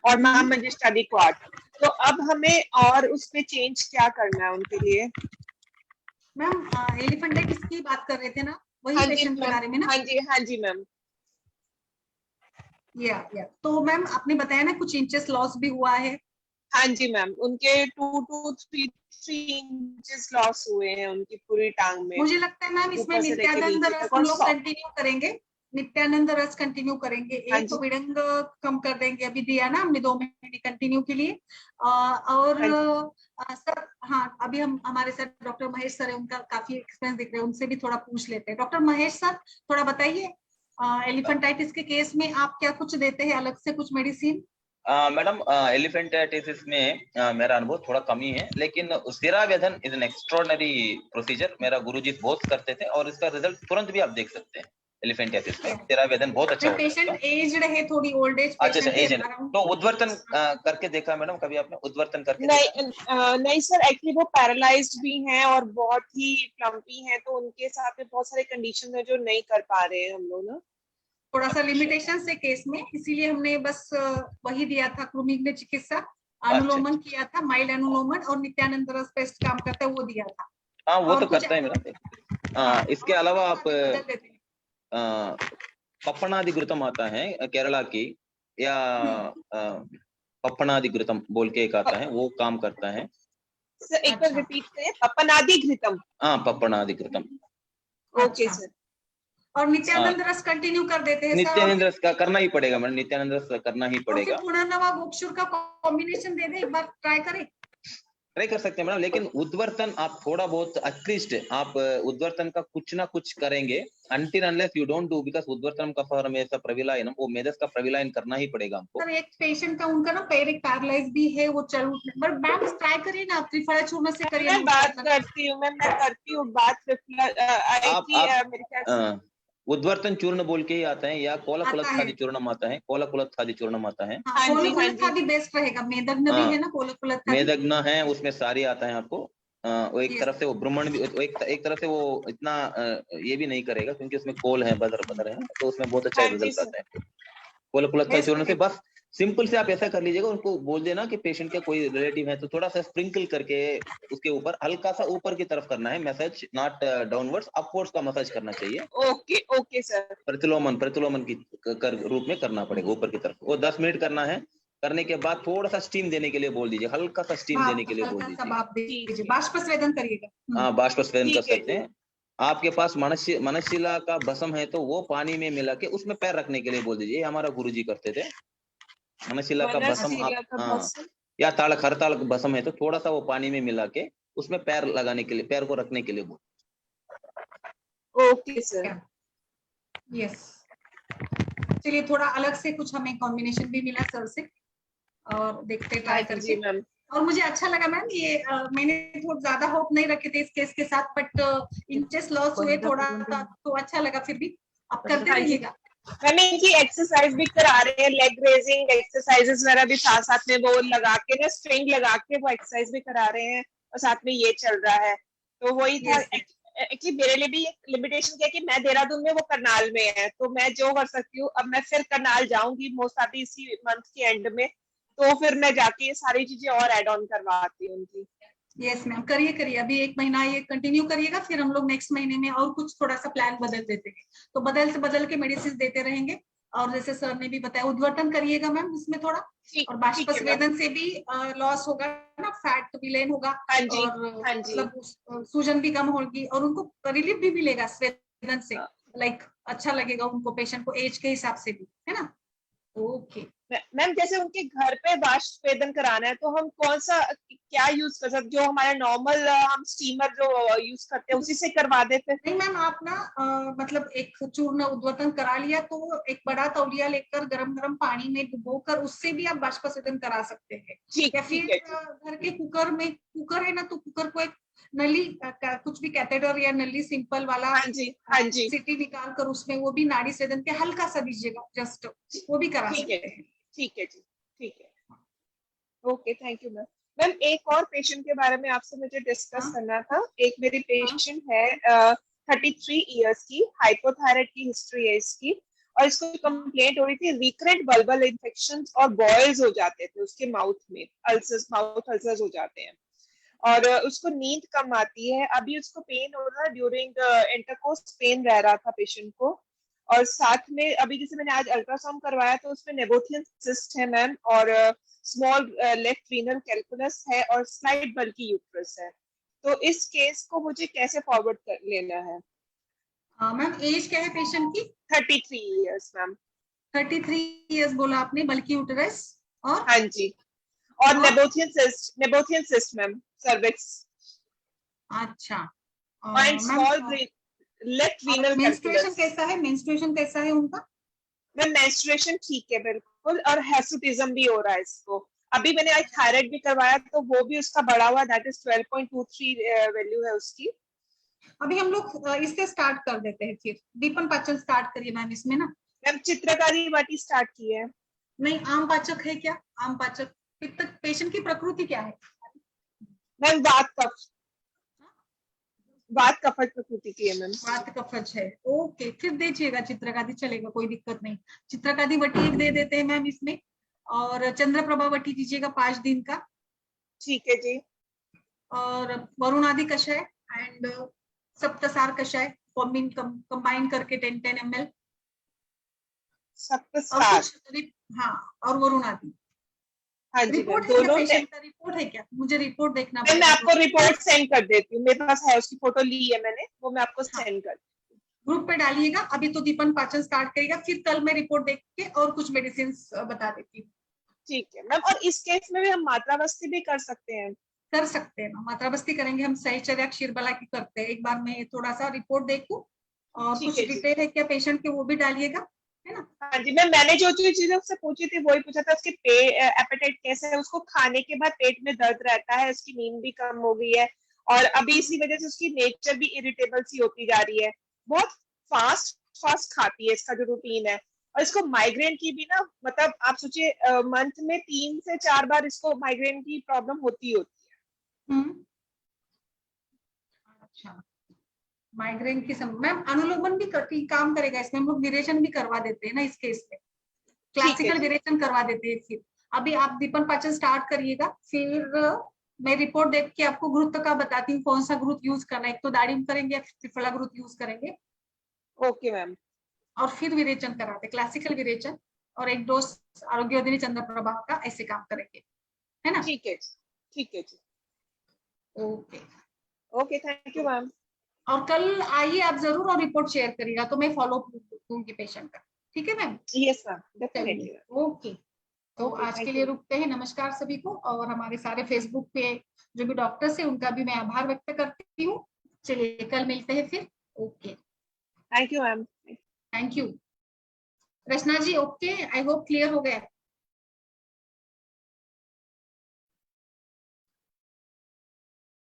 और महामंजिष्ठादि क्वार्ट। तो अब हमें और उसमें चेंज क्या करना है उनके लिए? मैम एलिफेंटाइटिस की बात कर रहे थे ना, वही पेशेंट के बारे में ना? हाँ जी मैम। या तो मैम आपने बताया ना कुछ इंचेस लॉस भी हुआ है। हाँ जी मैम, उनके 2 to 3 इंचेस लॉस हुए हैं उनकी पूरी टांग में। मुझे लगता है मैम इसमें नित्यानंद रस हम लोग कंटिन्यू करेंगे, नित्यानंद रस कंटिन्यू करेंगे। एक तो विडंग कम कर देंगे, अभी दिया ना हमने 2 महीने कंटिन्यू के लिए। और सर हाँ, अभी हम हमारे सर डॉक्टर महेश सर है, उनका काफी एक्सपीरियंस दिख रहा है, उनसे भी थोड़ा पूछ लेते हैं। डॉक्टर महेश सर, थोड़ा बताइए एलिफेंटाइटिस के केस में आप क्या कुछ देते हैं अलग से, कुछ मेडिसिन? मैडम एलिफेंटाइटिस में मेरा अनुभव थोड़ा कम ही है, लेकिन सिरावेदन इज एन एक्स्ट्राऑर्डिनरी प्रोसीजर। मेरा गुरुजी बहुत करते थे, और इसका रिजल्ट तुरंत भी आप देख सकते हैं। एलिफेंटाइटिस में सिरावेदन बहुत अच्छा होता है। पेशेंट एज्ड है, थोड़ी ओल्ड एज पेशेंट है। तो उद्वर्तन करके देखा मैडम कभी आपने? उद्वर्तन करके नहीं सर, एक्चुअली वो पैरालाइज्ड भी हैं और बहुत ही प्लम्पी हैं, तो उनके साथ में बहुत सारे कंडीशन है जो नहीं कर पा रहे हैं हम लोग ना, थोड़ा सा लिमिटेशन से केस में, इसीलिए हमने बस वही दिया था। क्रूमिग्न चिकित्सा अनुलोमन किया था, माइल्ड अनुलोमन, और नित्यानंद रस पेस्ट काम करता है वो दिया था। हाँ वो तो करता है मेरा। इसके अलावा आप पप्पनादिघृतम आता है केरला की, या पप्पनादिघृतम बोल के एक आता है, वो काम करता है। सर एक बार रिपीट करें। पप्पनादिघृतम? हाँ पप्पनादिघृतम। Okay sir. और नित्यानंद रस कंटिन्यू कर देते हैं? नित्यानंद रस का करना ही पड़ेगा मैडम, नित्यानंद रस करना ही पड़ेगा। पुनर्नवा गोक्षुर का कॉम्बिनेशन दे दे, एक बार ट्राई करें। ट्राई कर सकते हैं मैडम, लेकिन उद्वर्तन आप थोड़ा बहुत एटलीस्ट आप उद्वर्तन का कुछ ना कुछ करेंगे, until unless you don't do, because उद्वर्तन का फॉर्म ऐसा प्रविलायन, वो मेदस का प्रविलायन करना ही पड़ेगा हमको। सर एक पेशेंट का उनका ना पैरिक पैरालाइज भी है, वो चल पर मैम ट्राई करिए ना, त्रिफला चूर्ण से करिए। मैं बात करती हूँ, मैं करती हूँ बात। उद्वर्तन चूर्ण बोल के ही आता है, या कोलाकुलत्थादि चूर्णम आता है, कोलाकुलत्थादि चूर्णम आता है। कोलाकुलत्थादि बेस्ट रहेगा। मेदग्न भी है ना, कोलाकुलत्थादि मेदग्न है, उसमें सारी आता है आपको। वो एक तरफ से वो भ्रमण भी, एक तरफ से वो इतना ये भी नहीं करेगा क्योंकि उसमें कोल है, बदर है, तो उसमें बहुत अच्छा रिजल्ट आता है। कोल अच्छा चूर्ण से बस सिंपल से आप ऐसा कर लीजिएगा, उनको बोल देना कि पेशेंट का कोई रिलेटिव है तो थोड़ा सा स्प्रिंकल करके उसके ऊपर हल्का सा ऊपर की तरफ करना है मैसेज, नॉट डाउनवर्ड्स, अपवर्ड्स का मसाज करना चाहिए। Okay okay sir. प्रतिलोमन की रूप में करना पड़ेगा ऊपर की तरफ। वो 10 मिनट करना है। करने के बाद थोड़ा सा स्टीम देने के लिए बोल दीजिए, हल्का सा स्टीम देने के लिए बोल दीजिए। बाष्पस्वेदन करिएगा। हाँ, बाष्पस्वेदन कर सकते हैं। आपके पास मनशिला का भस्म है तो वो पानी में मिला के उसमें पैर रखने के लिए बोल दीजिए। हमारा गुरुजी करते थे। मनशिला का भस्म या ताड़क, हर ताड़क भस्म है तो थोड़ा सा वो पानी में मिला के उसमें पैर लगाने के लिए, पैर को रखने के लिए बोल। Okay sir. यस, चलिए थोड़ा अलग से कुछ हमें कॉम्बिनेशन भी मिला सर से और देखते ट्राई करके। और मुझे अच्छा लगा मैम ये मैंने थोड़ा ज्यादा होप नहीं रखे थे इस केस के साथ, बट इंटरेस्ट लॉस हुए थोड़ा तो अच्छा लगा। फिर भी आप करते रहिएगा। मैंने इनकी एक्सरसाइज भी करा रहे हैं, लेग रेजिंग एक्सरसाइजेस वगैरह भी साथ साथ में वो लगा के ना, स्ट्रिंग लगा के वो एक्सरसाइज भी करा रहे हैं और साथ में ये चल रहा है। तो वही था एक्चुअली मेरे लिए भी एक लिमिटेशन क्या कि मैं देहरादून में, वो करनाल में है, तो मैं जो कर सकती हूँ, अब मैं फिर करनाल जाऊंगी मोस्ट ऑफ इसी मंथ के एंड में, तो फिर मैं जाके ये सारी चीजें और ऐड ऑन करवाती हूँ उनकी। यस मैम, करिए अभी 1 महीना ये कंटिन्यू करिएगा, फिर हम लोग नेक्स्ट महीने में और कुछ थोड़ा सा प्लान बदल देते हैं, तो बदल के मेडिसिन देते रहेंगे। और जैसे सर ने भी बताया उद्वर्तन करिएगा मैम इसमें थोड़ा, और बाष्पस्वेदन से भी लॉस होगा ना, फैट विलेन होगा और मतलब सूजन भी कम होगी और उनको रिलीफ भी मिलेगा स्वेदन से, लाइक अच्छा लगेगा उनको, पेशेंट को एज के हिसाब से भी, है ना। ओके मैम, जैसे उनके घर पे बाष्पवेदन कराना है तो हम कौन सा क्या यूज कर सकते, जो हमारा नॉर्मल हम स्टीमर जो यूज करते हैं उसी से करवा देते हैं? नहीं मैम, आप ना मतलब एक चूर्ण उद्वर्तन करा लिया तो एक बड़ा तौलिया लेकर गरम पानी में डुबोकर उससे भी आप बाष्पस्वेदन करा सकते हैं। या फिर घर के कुकर है ना, तो कुकर को एक नली कुछ भी कैथेटर या नली सिंपल वाला सीटी निकाल कर उसमें वो भी नाड़ी स्वेदन के हल्का सा दीजिएगा, जस्ट वो भी करा सकते हैं। ठीक है जी, ठीक है। Okay, thank you ma'am. Ma'am, एक और पेशेंट के बारे में आपसे मुझे डिस्कस करना था। एक मेरी पेशेंट है 33 इयर्स की, हाइपोथायराइड की हिस्ट्री है इसकी, और इसको कंप्लेंट हो रही थी रिकरेंट बल्बल इन्फेक्शंस और बॉयल्स हो जाते थे उसके माउथ में, माउथ अल्सर्स हो जाते हैं, और उसको नींद कम आती है। अभी उसको पेन हो रहा है, ड्यूरिंग इंटरकोर्स पेन रह रहा था पेशेंट को, और साथ में अभी जैसे मैंने आज अल्ट्रासाउंड करवाया तो उसमें नेबोथियन सिस्ट है मैम, और स्मॉल लेफ्ट रीनल कैलकुलस है और स्लाइट बल्की यूट्रस है। तो इस केस को मुझे कैसे फॉरवर्ड कर लेना है? मैम, एज क्या है पेशेंट की? 33 इयर्स मैम। 33 इयर्स बोला आपने, बल्की यूट्रस और? हाँ जी, और नेबोथियन सिस्ट मैम, सर्विक्स। अच्छा, और स्मॉल लेफ्ट रीनल मेंस्ट्रुएशन कैसा है? मेंस्ट्रुएशन कैसा है उनका? मैम, मेंस्ट्रुएशन ठीक है बिल्कुल, और हेसुटिज्म भी हो रहा है इसको। अभी मैंने आज थायराइड भी करवाया तो वो भी उसका बढ़ा हुआ, दैट इज 12.23 वैल्यू है उसकी। अभी हम लोग इससे स्टार्ट कर देते हैं, फिर दीपन पाचन स्टार्ट करिए मैम इसमें ना। मैम, चित्रकारी वाटी स्टार्ट की है। नहीं, आम पाचक है क्या? आम पाचक पेशेंट की प्रकृति क्या है? मैम, वात कफज प्रकृति की है मैम। वात कफज है, ओके, फिर दीजिएगा चित्रकादी, चलेगा, कोई दिक्कत नहीं। चित्रकादी वटी एक दे देते हैं मैम इसमें, और चंद्रप्रभा वटी दीजिएगा 5 दिन का। ठीक है जी। और वरुणादि कषाय एंड सप्तसार कषाय कंबाइन करके 10 ml। सप्तसार, हाँ, और वरुणादि। हाँ जी, रिपोर्ट है क्या? मुझे रिपोर्ट देखना पड़ेगा। मैं आपको रिपोर्ट सेंड कर देती हूँ, मेरे पास है, उसकी फोटो ली है मैंने, वो मैं आपको सेंड कर देती हूँ। ग्रुप पे डालिएगा। अभी तो दीपन पाचन स्टार्ट करेगा, फिर कल मैं रिपोर्ट देख के और कुछ मेडिसिन बता देती हूँ। ठीक है मैम, और इस केस में भी हम मात्रावस्थी भी कर सकते हैं? कर सकते हैं ना, मात्रावस्थी करेंगे हम, सहीचर्या क्षीरबला की करते हैं। एक बार मैं थोड़ा सा रिपोर्ट देखूं और कुछ डिटेल है क्या पेशेंट के वो भी डालिएगा, है ना। हाँ जी मैम, मैंने जो चीजें उससे पूछी थी वही पूछा था। उसके एपेटाइट कैसे है, उसको खाने के बाद पेट में दर्द रहता है, उसकी नींद भी कम हो गई है, और अभी इसी वजह से उसकी नेचर भी इरिटेबल सी होती जा रही है, बहुत फास्ट खाती है, इसका जो रूटीन है। और इसको माइग्रेन की भी ना, मतलब आप सोचिए मंथ में 3 से 4 बार इसको माइग्रेन की प्रॉब्लम होती है। अच्छा, माइग्रेन की मैम अनुलोमन भी काम करेगा इसमें, हम लोग विरेचन भी करवा देते हैं ना इस केस में, क्लासिकल विरेचन करवा देते हैं। फिर अभी आप दीपन पाचन स्टार्ट करिएगा, फिर मैं रिपोर्ट देख के आपको ग्रुप का बताती हूँ कौन सा ग्रुप यूज करना है, एक तो दाड़िम करेंगे या त्रिफला ग्रुप यूज करेंगे। Okay ma'am. और फिर विरेचन कराते, क्लासिकल विरेचन और एक डोज आरोग्यवर्धिनी चंद्र प्रभा का, ऐसे काम करेंगे, है ना? ठीक है, ठीक है जी। Okay okay, thank you ma'am. और कल आइए आप जरूर और रिपोर्ट शेयर करिएगा, तो मैं फॉलो दूंगी पेशेंट का, ठीक है ma'am? Yes ma'am, definitely. Okay, तो आज के लिए रुकते हैं। नमस्कार सभी को, और हमारे सारे फेसबुक पे जो भी डॉक्टर्स है उनका भी मैं आभार व्यक्त करती हूँ। चलिए कल मिलते हैं फिर। Okay, thank you ma'am. Thank you Rachna ji. Okay, I hope clear हो गया।